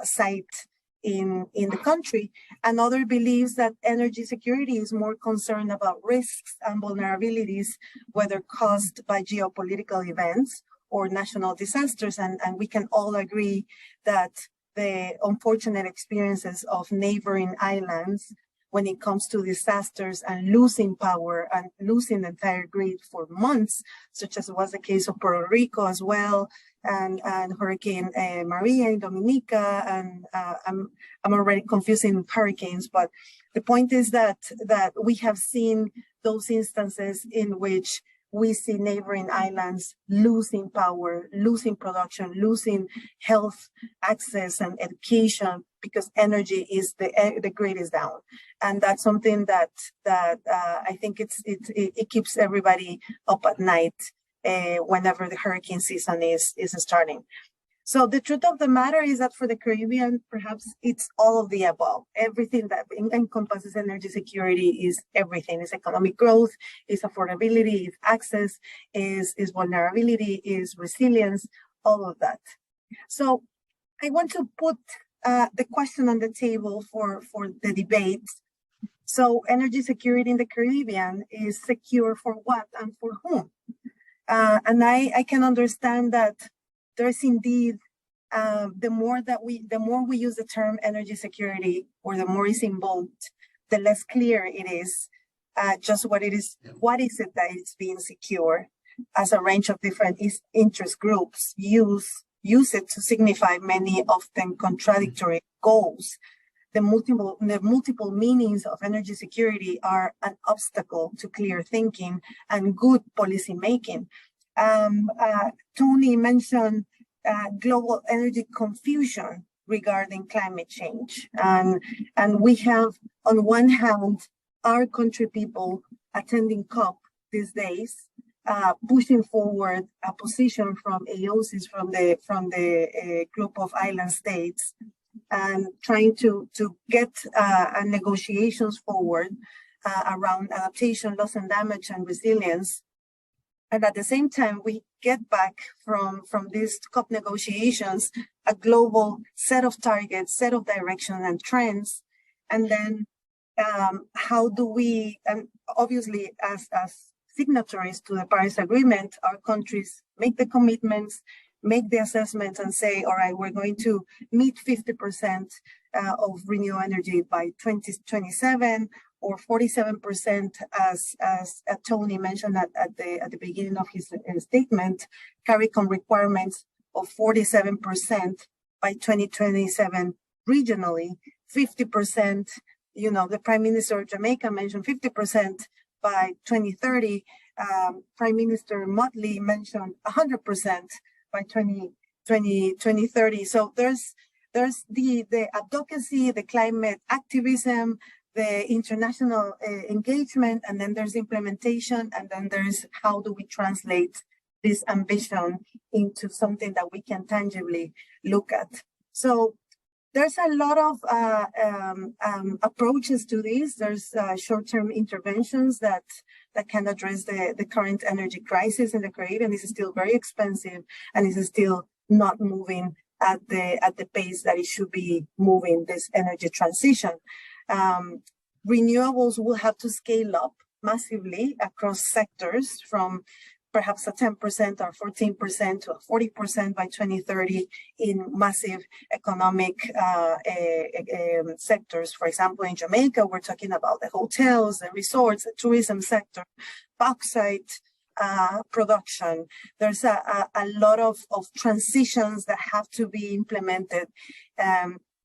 site in the country. Another believes that energy security is more concerned about risks and vulnerabilities, whether caused by geopolitical events or national disasters. And we can all agree that the unfortunate experiences of neighboring islands when it comes to disasters and losing power and losing the entire grid for months, such as was the case of Puerto Rico as well, and Hurricane Maria in Dominica, and I'm already confusing hurricanes, but the point is that we have seen those instances in which we see neighboring islands losing power, losing production, losing health access and education because energy is the grid is down, and that's something that I think it keeps everybody up at night whenever the hurricane season is starting. So the truth of the matter is that for the Caribbean, perhaps it's all of the above. Everything that encompasses energy security is everything. It's economic growth, it's affordability, it's access, is vulnerability, is resilience, all of that. So I want to put the question on the table for the debate. So energy security in the Caribbean is secure for what and for whom? And I can understand that there's indeed the more we use the term energy security, or the more it's invoked, the less clear it is just what it is. What is it that is being secure? As a range of different interest groups use it to signify many often contradictory goals. The multiple meanings of energy security are an obstacle to clear thinking and good policy making. Tony mentioned global energy confusion regarding climate change. And we have, on one hand, our country people attending COP these days, pushing forward a position from AOCs, from the group of island states, and trying to get negotiations forward around adaptation, loss and damage, and resilience. And at the same time, we get back from these COP negotiations a global set of targets, set of direction and trends. And then how do we, and obviously as signatories to the Paris Agreement, our countries make the commitments, make the assessments, and say, all right, we're going to meet 50% of renewable energy by 2027, or 47%, as Tony mentioned at the beginning of his statement, CARICOM requirements of 47% by 2027 regionally, 50%, the Prime Minister of Jamaica mentioned 50% by 2030. Prime Minister Motley mentioned 100% by 2030. So there's the advocacy, the climate activism, the international engagement, and then there's implementation, and then there's how do we translate this ambition into something that we can tangibly look at. So there's a lot of approaches to this. There's short-term interventions that can address the current energy crisis in the Caribbean. This is still very expensive, and this is still not moving at the pace that it should be moving, this energy transition. Renewables will have to scale up massively across sectors, from perhaps a 10% or 14% to a 40% by 2030 in massive economic sectors. For example, in Jamaica, we're talking about the hotels, the resorts, the tourism sector, bauxite production. There's a lot of transitions that have to be implemented,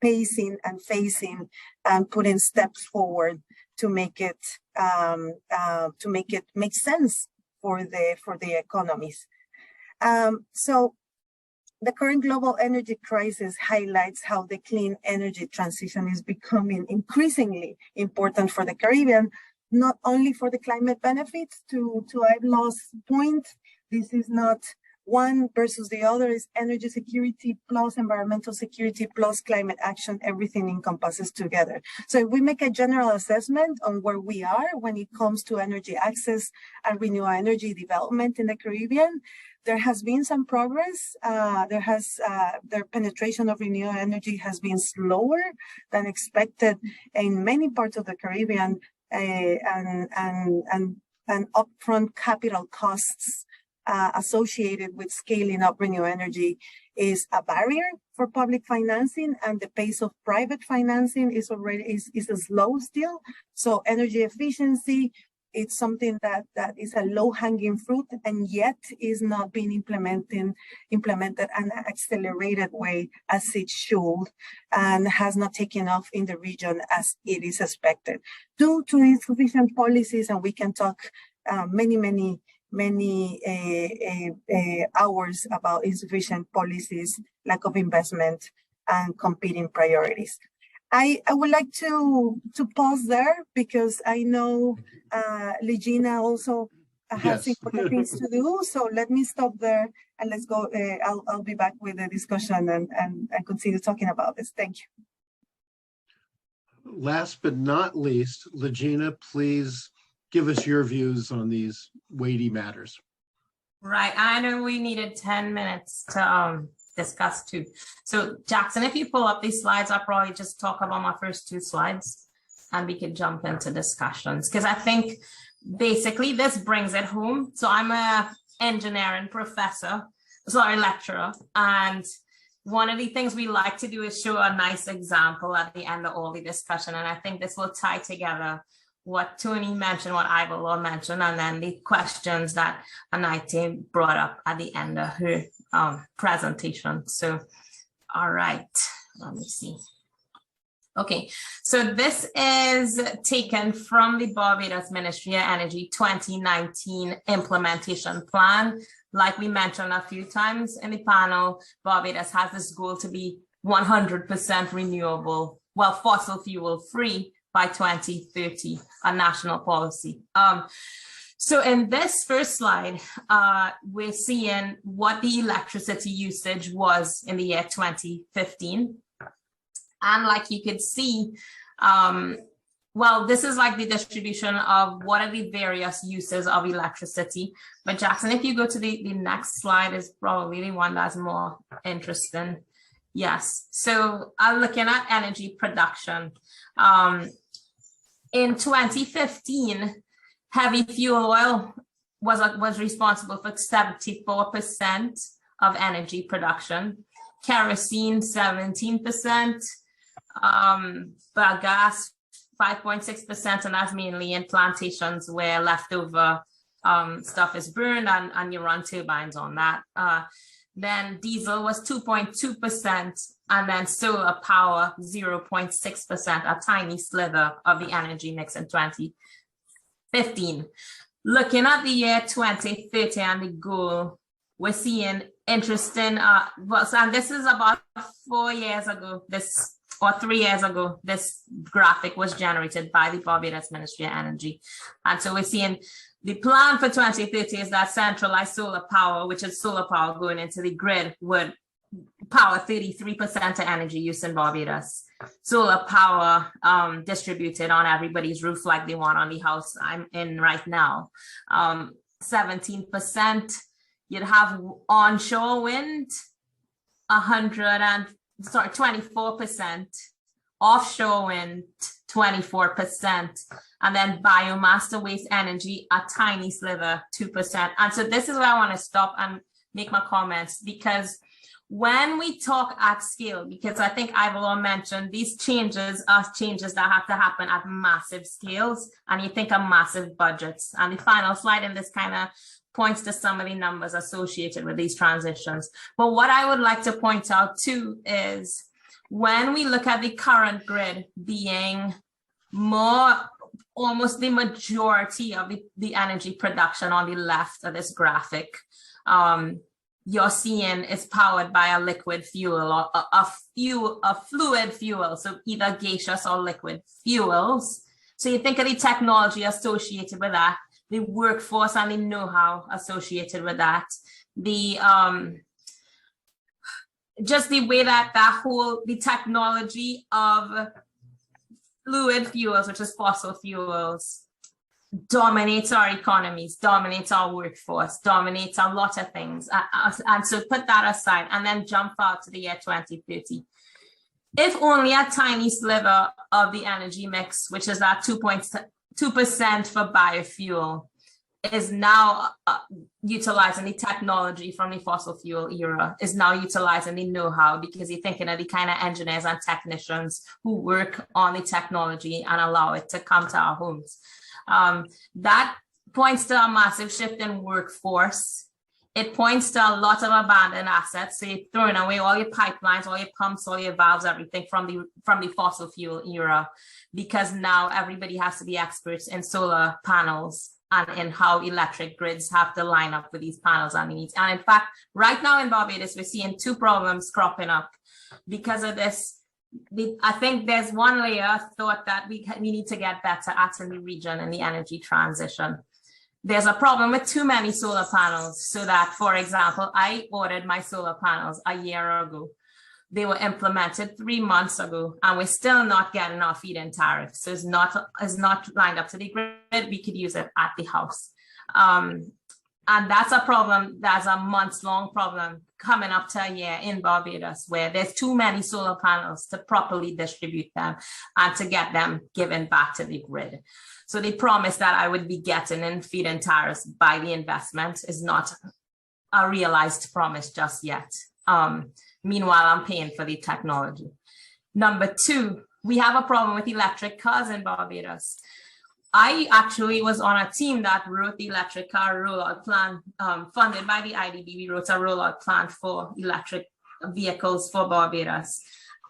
pacing and phasing and putting steps forward to make it make sense for the economies. So the current global energy crisis highlights how the clean energy transition is becoming increasingly important for the Caribbean, not only for the climate benefits. To Ivelaw's point, this is not one versus the other, is energy security plus environmental security plus climate action. Everything encompasses together. So if we make a general assessment on where we are when it comes to energy access and renewable energy development in the Caribbean, there has been some progress. Their penetration of renewable energy has been slower than expected in many parts of the Caribbean, and upfront capital costs associated with scaling up renewable energy is a barrier for public financing, and the pace of private financing is slow still. So energy efficiency, it's something that is a low-hanging fruit, and yet is not being implemented in an accelerated way as it should, and has not taken off in the region as it is expected due to insufficient policies. And we can talk many hours about insufficient policies, lack of investment, and competing priorities. I would like to pause there because I know Legena also has important things to do. So let me stop there and let's go. I'll be back with the discussion and continue talking about this. Thank you. Last but not least, Legena, please give us your views on these weighty matters. Right, I know we needed 10 minutes to discuss too. So Jackson, if you pull up these slides, I'll probably just talk about my first 2 slides and we can jump into discussions, because I think basically this brings it home. So I'm a engineering lecturer, and one of the things we like to do is show a nice example at the end of all the discussion, and I think this will tie together what Tony mentioned, what Ivelaw mentioned, and then the questions that Anaitee brought up at the end of her presentation. So, all right, let me see. Okay, so this is taken from the Barbados Ministry of Energy 2019 implementation plan. Like we mentioned a few times in the panel, Barbados has this goal to be 100% renewable, well, fossil fuel free by 2030, a national policy. So in this first slide, we're seeing what the electricity usage was in the year 2015. And like you could see, well, this is like the distribution of what are the various uses of electricity. But Jackson, if you go to the next slide, is probably the one that's more interesting. Yes, so I'm looking at energy production. In 2015, heavy fuel oil was responsible for 74% of energy production, kerosene 17%, but gas 5.6%, and that's mainly in plantations where leftover stuff is burned and you run turbines on that. Then diesel was 2.2%, and then solar power 0.6%, a tiny sliver of the energy mix in 2015. Looking at the year 2030 and the goal, we're seeing interesting, and this is about 4 years ago, or 3 years ago, this graphic was generated by the Barbados Ministry of Energy. And so we're seeing the plan for 2030 is that centralized solar power, which is solar power going into the grid, would power 33% of energy use in Barbados. Solar power distributed on everybody's roof like the one on the house I'm in right now. 17%. You'd have onshore wind, 24%. Offshore wind, 24%, and then biomass to waste energy, a tiny sliver, 2%. And so this is where I want to stop and make my comments, because when we talk at scale, because I think Ivelaw mentioned these changes are changes that have to happen at massive scales, and you think of massive budgets. And the final slide in this kind of points to some of the numbers associated with these transitions. But what I would like to point out too is when we look at the current grid being almost the majority of the energy production on the left of this graphic, you're seeing is powered by a liquid fuel or a fluid fuel, so either gaseous or liquid fuels. So you think of the technology associated with that, the workforce and the know-how associated with that, the just the way that the technology of fluid fuels, which is fossil fuels, dominates our economies, dominates our workforce, dominates a lot of things. And so put that aside and then jump out to the year 2030. If only a tiny sliver of the energy mix, which is that 2% for biofuel, is now utilizing the technology from the fossil fuel era, is now utilizing the know-how, because you're thinking of the kind of engineers and technicians who work on the technology and allow it to come to our homes. That points to a massive shift in workforce. It points to a lot of abandoned assets. So you're throwing away all your pipelines, all your pumps, all your valves, everything from the fossil fuel era, because now everybody has to be experts in solar panels and in how electric grids have to line up with these panels and needs. And in fact, right now in Barbados, we're seeing two problems cropping up because of this. I think there's one layer of thought that we need to get better at in the region in the energy transition. There's a problem with too many solar panels, so that, for example, I ordered my solar panels a year ago. They were implemented 3 months ago, and we're still not getting our feed-in tariff. So it's not lined up to the grid. We could use it at the house. And that's a problem. That's a months-long problem coming up to a year in Barbados, where there's too many solar panels to properly distribute them and to get them given back to the grid. So the promise that I would be getting in feed-in tariffs by the investment is not a realized promise just yet. Meanwhile, I'm paying for the technology. Number two, we have a problem with electric cars in Barbados. I actually was on a team that wrote the electric car rollout plan, funded by the IDB. We wrote a rollout plan for electric vehicles for Barbados.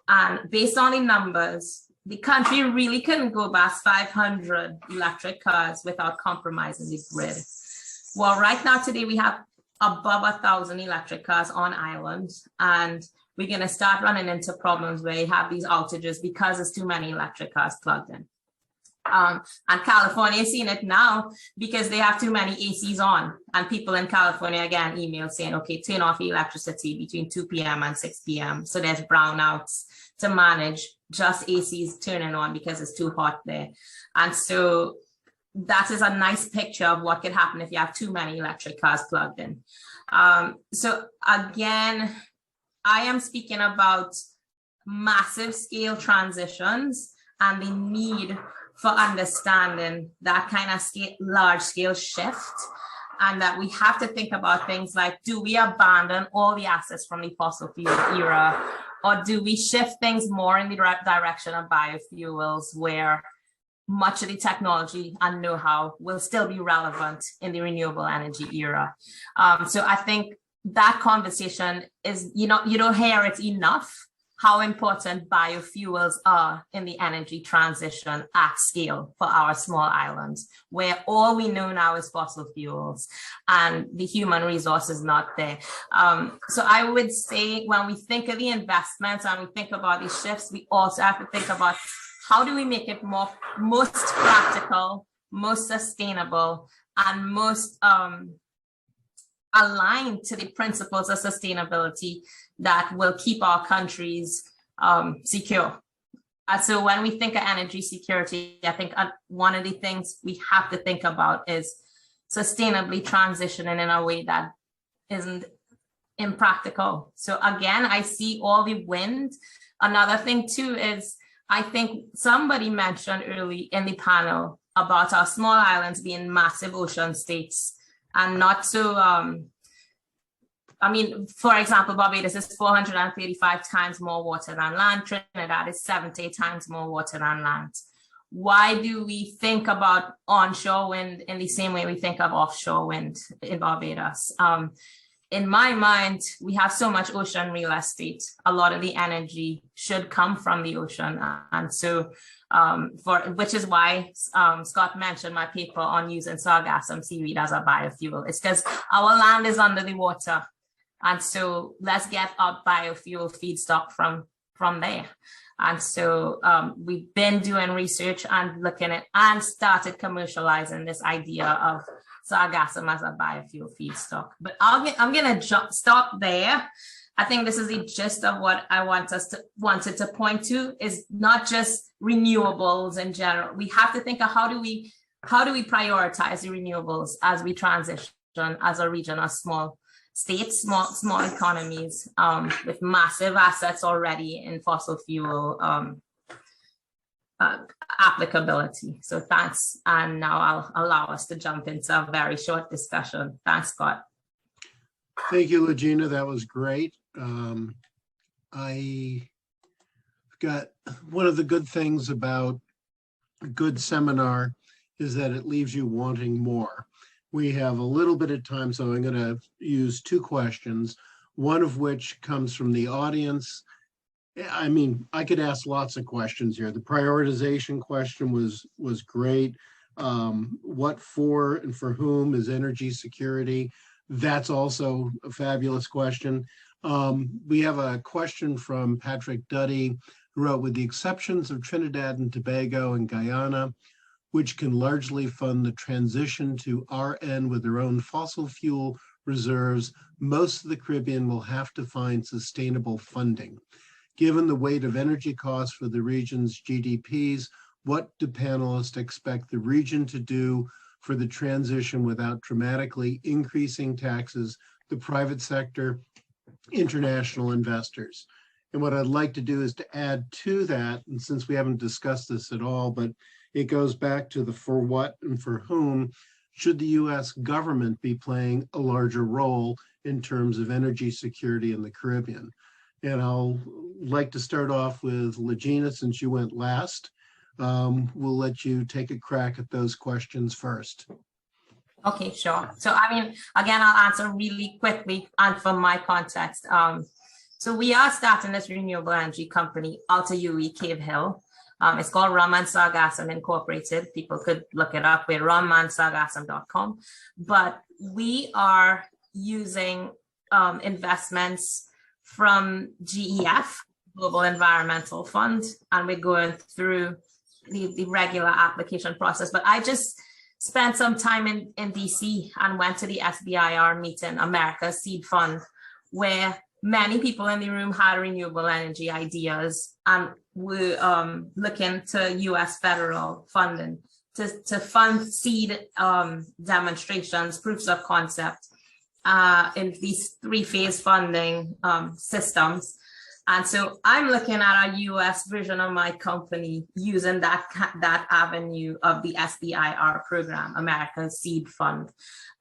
And based on the numbers, the country really couldn't go past 500 electric cars without compromising the grid. Well, right now, today, we have above 1,000 electric cars on island, and we're going to start running into problems where you have these outages because there's too many electric cars plugged in. And California is seeing it now because they have too many ACs on, and people in California, again, email saying, okay, turn off the electricity between 2 p.m. and 6 p.m. So there's brownouts to manage just ACs turning on because it's too hot there. And so that is a nice picture of what could happen if you have too many electric cars plugged in. So again, I am speaking about massive scale transitions and the need for understanding that kind of large scale shift, and that we have to think about things like, do we abandon all the assets from the fossil fuel era, or do we shift things more in the direction of biofuels, where much of the technology and know-how will still be relevant in the renewable energy era? So I think that conversation is, you don't hear it enough, how important biofuels are in the energy transition at scale for our small islands, where all we know now is fossil fuels and the human resource is not there. So I would say when we think of the investments and we think about these shifts, we also have to think about how do we make it most practical, most sustainable, and most aligned to the principles of sustainability that will keep our countries secure. So when we think of energy security, I think one of the things we have to think about is sustainably transitioning in a way that isn't impractical. So again, I see all the wind. Another thing too is, I think somebody mentioned early in the panel about our small islands being massive ocean states and not so, I mean, for example, Barbados is 435 times more water than land. Trinidad is 70 times more water than land. Why do we think about onshore wind in the same way we think of offshore wind in Barbados? In my mind, we have so much ocean real estate. A lot of the energy should come from the ocean. And so, which is why Scott mentioned my paper on using sargassum seaweed as a biofuel. It's because our land is under the water. And so let's get our biofuel feedstock from there. And so we've been doing research and looking at and started commercializing this idea of sargassum as a biofuel feedstock. But I'm going to stop there. I think this is the gist of what I wanted to point to, is not just renewables in general. We have to think of how do we prioritize the renewables as we transition as a region of small states, small economies with massive assets already in fossil fuel applicability. So thanks. And now I'll allow us to jump into a very short discussion. Thanks, Scott. Thank you, Legena. That was great. I got one of the good things about a good seminar is that it leaves you wanting more. We have a little bit of time, so I'm going to use two questions, one of which comes from the audience. I mean, I could ask lots of questions here. The prioritization question was great. What for and for whom is energy security? That's also a fabulous question. We have a question from Patrick Duddy, who wrote, with the exceptions of Trinidad and Tobago and Guyana, which can largely fund the transition to RN with their own fossil fuel reserves, most of the Caribbean will have to find sustainable funding. Given the weight of energy costs for the region's GDPs, what do panelists expect the region to do for the transition without dramatically increasing taxes, the private sector, international investors? And what I'd like to do is to add to that, and since we haven't discussed this at all, but it goes back to the for what and for whom, should the US government be playing a larger role in terms of energy security in the Caribbean? And I'll like to start off with Legena, since you went last. We'll let you take a crack at those questions first. Okay, sure. So, I mean, again, I'll answer really quickly and from my context. So we are starting this renewable energy company, Alta UE Cave Hill. It's called Rum and Sargassum Incorporated. People could look it up with rumandsargassum.com. But we are using investments from GEF, Global Environmental Fund, and we're going through the regular application process. But I just spent some time in DC and went to the SBIR meeting, America's Seed Fund, where many people in the room had renewable energy ideas and were looking to US federal funding to fund seed demonstrations, proofs of concept in these 3-phase funding systems. And so I'm looking at a US version of my company using that avenue of the SBIR program, America's Seed Fund.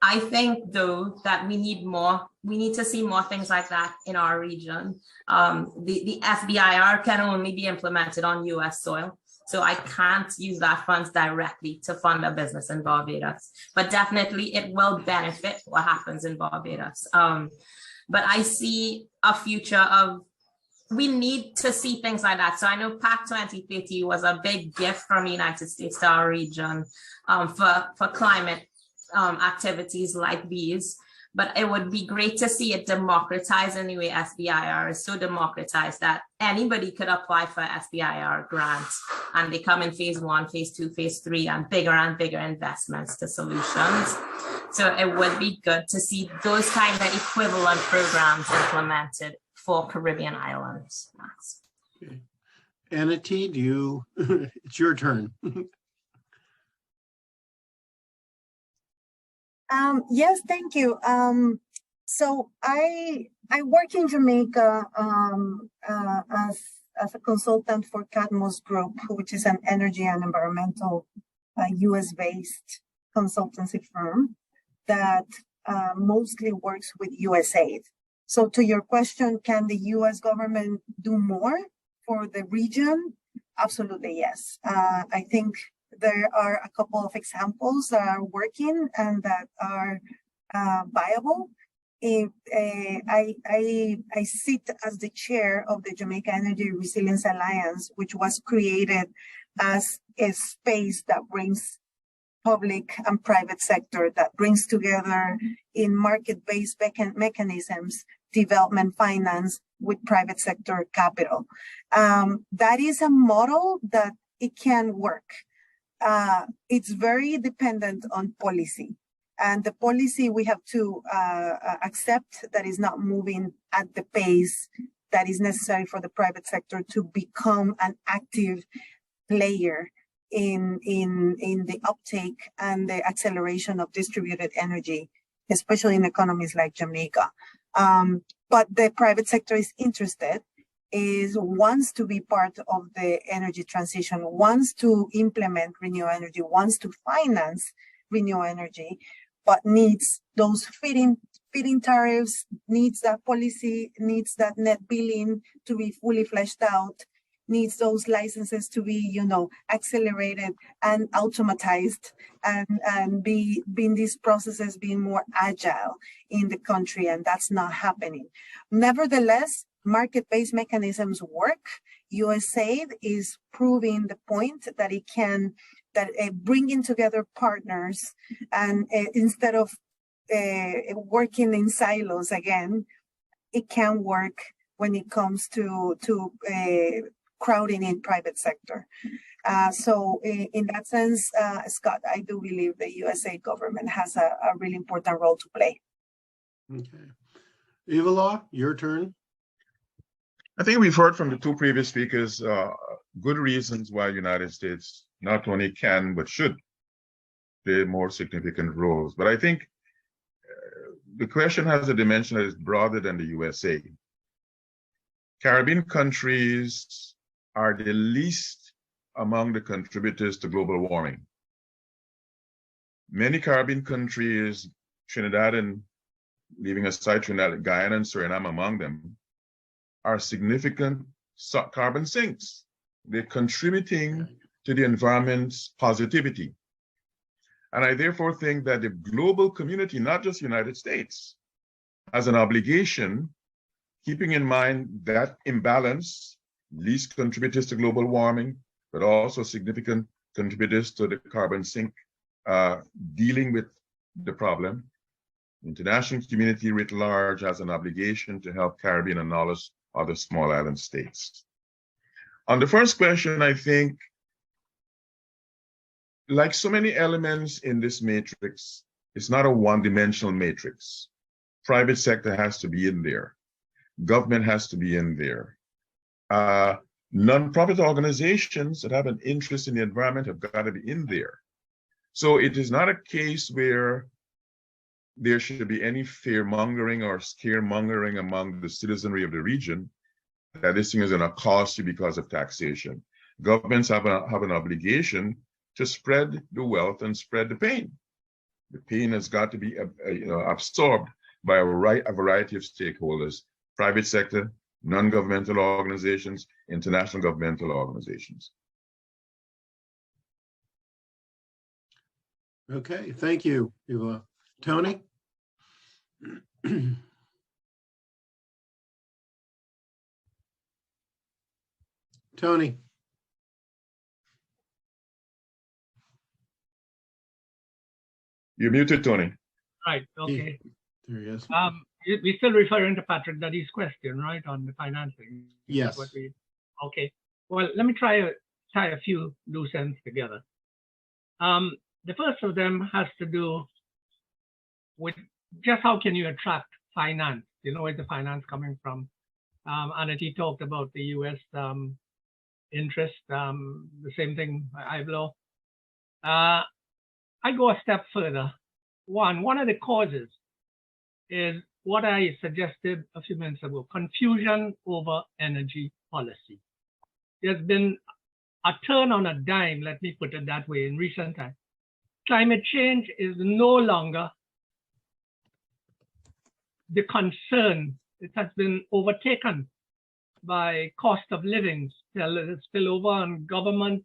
I think, though, that we need to see more things like that in our region. The SBIR can only be implemented on US soil. So I can't use that funds directly to fund a business in Barbados, but definitely it will benefit what happens in Barbados. But I see a future of, we need to see things like that. So I know PAC 2030 was a big gift from the United States to our region for climate activities like these. But it would be great to see it democratized in the way SBIR is so democratized that anybody could apply for SBIR grants, and they come in phase 1, phase 2, phase 3, and bigger investments to solutions. So it would be good to see those kind of equivalent programs implemented for Caribbean islands. Okay. Anaitee, it's your turn. Yes, thank you. So I work in Jamaica as a consultant for Cadmos Group, which is an energy and environmental US-based consultancy firm that mostly works with USAID. So to your question, can the US government do more for the region? Absolutely, yes. I think there are a couple of examples that are working and that are viable. I sit as the chair of the Jamaica Energy Resilience Alliance, which was created as a space that brings public and private sector, that brings together in market-based mechanisms, development finance with private sector capital. That is a model that it can work. It's very dependent on policy. And the policy we have to accept that is not moving at the pace that is necessary for the private sector to become an active player in the uptake and the acceleration of distributed energy, especially in economies like Jamaica. But the private sector is interested wants to be part of the energy transition, wants to implement renewable energy, wants to finance renewable energy, but needs those feeding tariffs, needs that policy, needs that net billing to be fully fleshed out, needs those licenses to be, accelerated and automatized, and being these processes being more agile in the country, and that's not happening. Nevertheless, market-based mechanisms work. USAID is proving the point that it can, bringing together partners, and instead of working in silos again, it can work when it comes to crowding in private sector. So in that sense, Scott, I do believe the USA government has a really important role to play. Okay. Ivelaw, your turn. I think we've heard from the two previous speakers good reasons why the United States not only can, but should play more significant roles. But I think the question has a dimension that is broader than the USA. Caribbean countries are the least among the contributors to global warming. Many Caribbean countries, Trinidad and leaving aside Trinidad, Guyana and Suriname among them, are significant carbon sinks. They're contributing to the environment's positivity. And I therefore think that the global community, not just the United States, has an obligation, keeping in mind that imbalance, least contributors to global warming, but also significant contributors to the carbon sink, dealing with the problem. The international community writ large has an obligation to help Caribbean and other small island states. On the first question, I think, like so many elements in this matrix, it's not a one-dimensional matrix. Private sector has to be in there. Government has to be in there. Non-profit organizations that have an interest in the environment have got to be in there. So it is not a case where there should be any fear-mongering or scaremongering among the citizenry of the region that this thing is going to cost you because of taxation. Governments have an obligation to spread the wealth and spread the pain. The pain has got to be absorbed by a variety of stakeholders: private sector, non-governmental organizations, international governmental organizations. Okay, thank you, Ivelaw. Tony? Tony? You're muted, Tony. Right, okay. There he is. We're still referring to Patrick Duddy's question, right, on the financing? Yes. Okay. Well, let me try to tie a few loose ends together. The first of them has to do with just how can you attract finance? Where's the finance coming from? Anaitee talked about the U.S. interest, the same thing, Ivelaw. I go a step further. One of the causes is what I suggested a few minutes ago: confusion over energy policy. There's been a turn on a dime, let me put it that way, in recent times. Climate change is no longer the concern. It has been overtaken by cost of living, spillover on government,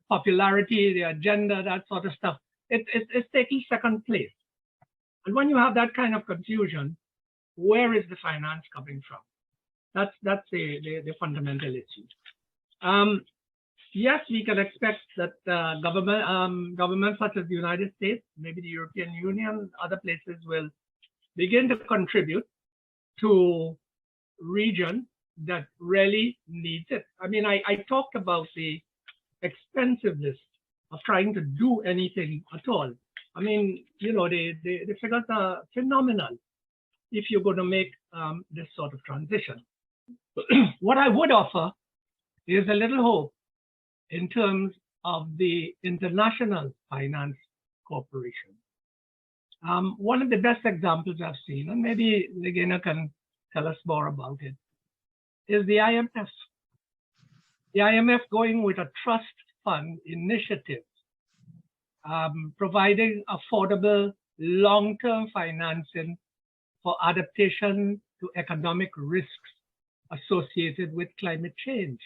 popularity, the agenda, that sort of stuff. It's taking second place. And when you have that kind of confusion, where is the finance coming from? That's the fundamental issue. Yes, we can expect that governments such as the United States, maybe the European Union, other places will begin to contribute to regions that really needs it. I mean, I talked about the expensiveness of trying to do anything at all. I mean, the figures are phenomenal if you're going to make this sort of transition. What I would offer is a little hope in terms of the international finance corporation. One of the best examples I've seen, and maybe Legena can tell us more about it, is the IMF. The IMF going with a trust fund initiative, providing affordable long-term financing for adaptation to economic risks associated with climate change.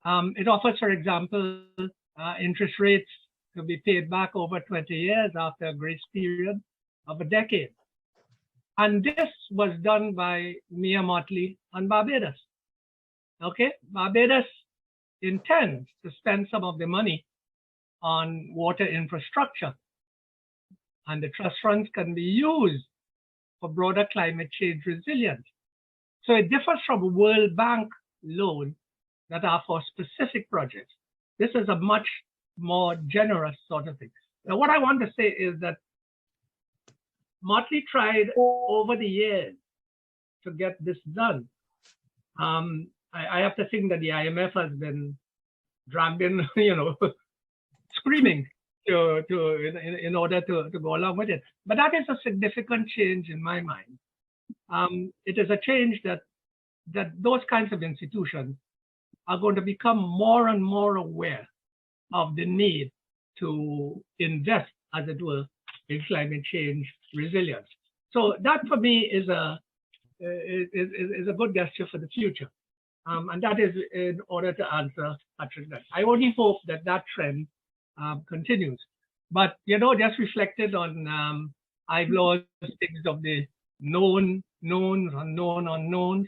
It offers, for example, interest rates to be paid back over 20 years after a grace period of a decade. And this was done by Mia Mottley on Barbados. Okay, Barbados intends to spend some of the money on water infrastructure, and the trust funds can be used for broader climate change resilience. So it differs from World Bank loans that are for specific projects. This is a much more generous sort of thing. Now, what I want to say is that Motley tried over the years to get this done. I have to think that the IMF has been dragged in, screaming in order to go along with it. But that is a significant change in my mind. It is a change that those kinds of institutions are going to become more and more aware of the need to invest, as it were, in climate change resilience. So that for me is a good gesture for the future. And that is in order to answer Patrick. I only hope that trend continues. But, just reflected on Ivlaw's things of the known knowns, unknown unknowns.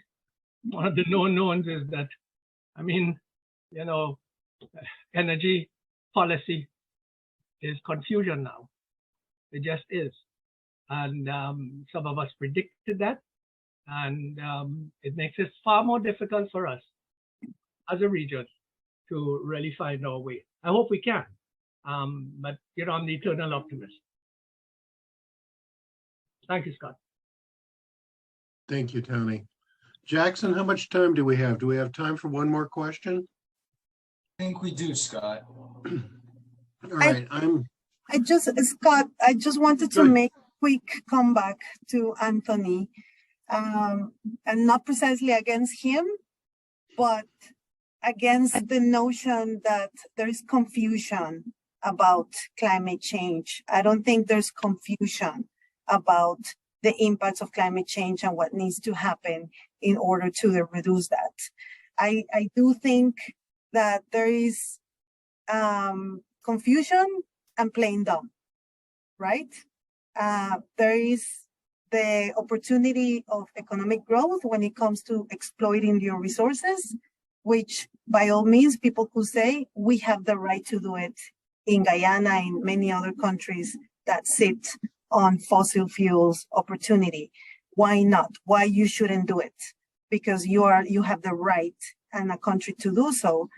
One of the known knowns is that, energy policy is confusion now. It just is. And some of us predicted that. And it makes it far more difficult for us as a region to really find our way. I hope we can. But, I'm the eternal optimist. Thank you, Scott. Thank you, Tony. Jackson, how much time do we have? Do we have time for one more question? I think we do, Scott. All right, Scott, I just wanted to make a quick comeback to Anthony, and not precisely against him, but against the notion that there is confusion about climate change. I don't think there's confusion about the impacts of climate change and what needs to happen in order to reduce that. I do think that there is confusion and playing dumb, right? There is the opportunity of economic growth when it comes to exploiting your resources, which by all means, people could say we have the right to do it in Guyana, in many other countries that sit on fossil fuels opportunity. Why not? Why you shouldn't do it? Because you have the right and a country to do so,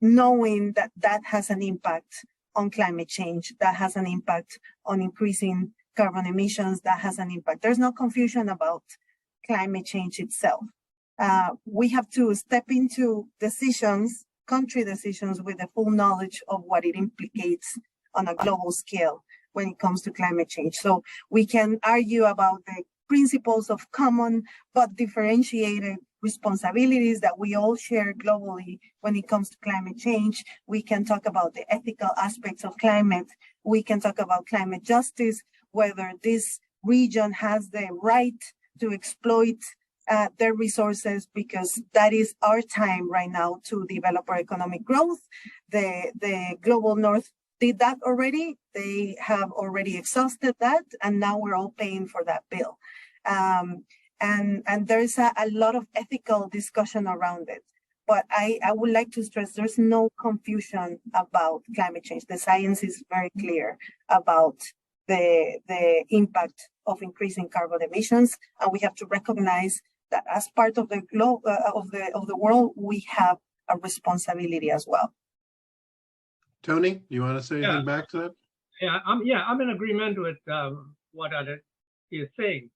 knowing that has an impact on climate change, that has an impact on increasing carbon emissions, that has an impact. There's no confusion about climate change itself. We have to step into country decisions with the full knowledge of what it implicates on a global scale when it comes to climate change. So we can argue about the principles of common but differentiated responsibilities that we all share globally when it comes to climate change. We can talk about the ethical aspects of climate. We can talk about climate justice, whether this region has the right to exploit their resources, because that is our time right now to develop our economic growth. The global north did that already. They have already exhausted that, and now we're all paying for that bill. And there's a lot of ethical discussion around it. But I would like to stress there's no confusion about climate change. The science is very clear about the impact of increasing carbon emissions, and we have to recognize that as part of the globe of the world, we have a responsibility as well. Tony, you want to say anything back to that? I'm in agreement with what Anaitee is saying.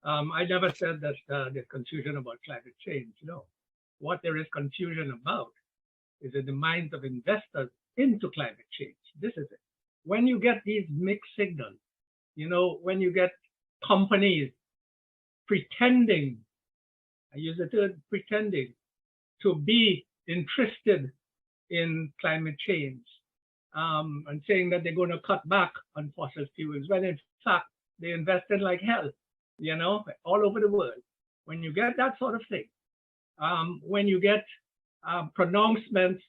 I never said that there's confusion about climate change. No, what there is confusion about is in the minds of investors into climate change. This is it. When you get these mixed signals, when you get companies pretending, I use the term pretending to be interested in climate change and saying that they're going to cut back on fossil fuels, when in fact they invested like hell, all over the world. When you get that sort of thing, when you get pronouncements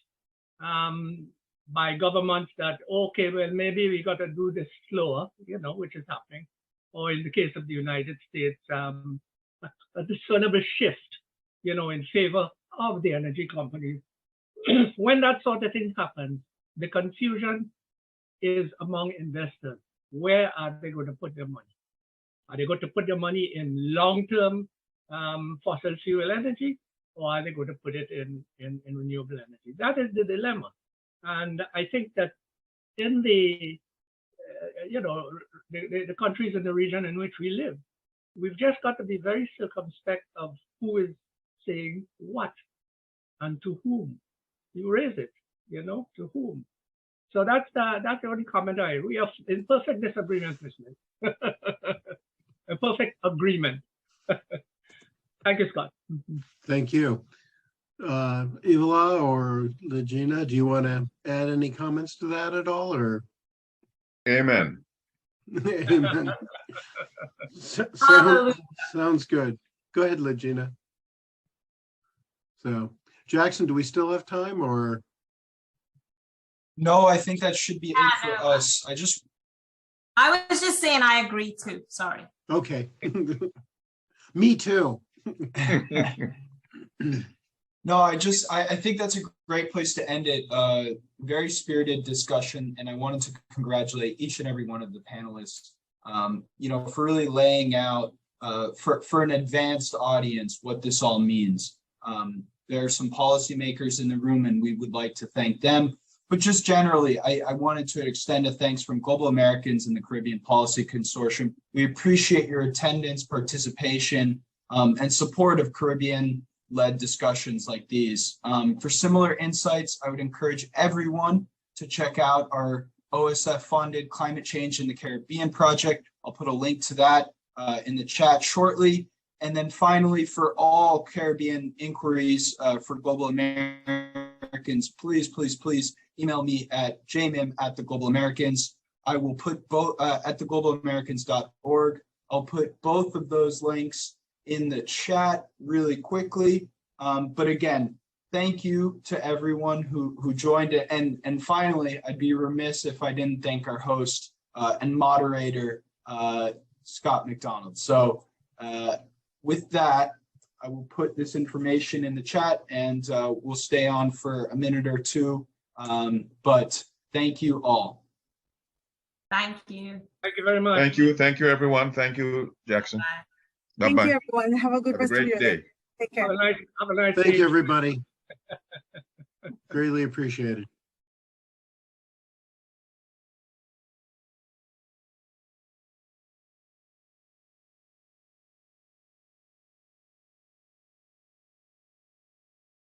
by governments that, okay, well, maybe we got to do this slower, which is happening, or in the case of the United States, a discernible shift, in favor of the energy companies. When that sort of thing happens, the confusion is among investors. Where are they going to put their money? Are they going to put their money in long-term fossil fuel energy, or are they going to put it in renewable energy? That is the dilemma. And I think that in the countries in the region in which we live, we've just got to be very circumspect of who is saying what and to whom. You raise it, to whom. So that's the only comment we are in perfect disagreement, Ms. Smith. A perfect agreement. Thank you, Scott. Thank you. Ivelaw or Legena, do you want to add any comments to that at all, or? Amen. Amen. Sounds good. Go ahead, Legena. So, Jackson, do we still have time, or? No, I think that should be it for us. I was just saying I agree too. Sorry. Okay. Me too. No, I think that's a great place to end it. Very spirited discussion, and I wanted to congratulate each and every one of the panelists, for really laying out for an advanced audience what this all means. There are some policymakers in the room, and we would like to thank them. But just generally, I wanted to extend a thanks from Global Americans and the Caribbean Policy Consortium. We appreciate your attendance, participation, and support of Caribbean-led discussions like these. For similar insights, I would encourage everyone to check out our OSF-funded Climate Change in the Caribbean project. I'll put a link to that in the chat shortly. And then finally, for all Caribbean inquiries for Global Americans, please email me at jmim@theglobalameriCans. I will put both at theglobalameriCans.org. I'll put both of those links in the chat really quickly. But again, thank you to everyone who joined it. And finally, I'd be remiss if I didn't thank our host and moderator, Scott MacDonald. So with that, I will put this information in the chat, and we'll stay on for a minute or two. But thank you all. Thank you. Thank you very much. Thank you, everyone. Thank you, Jackson. Bye. Thank you, everyone. Have a good rest of your day. Take care. Have a nice Thank day. you, everybody. Greatly appreciated.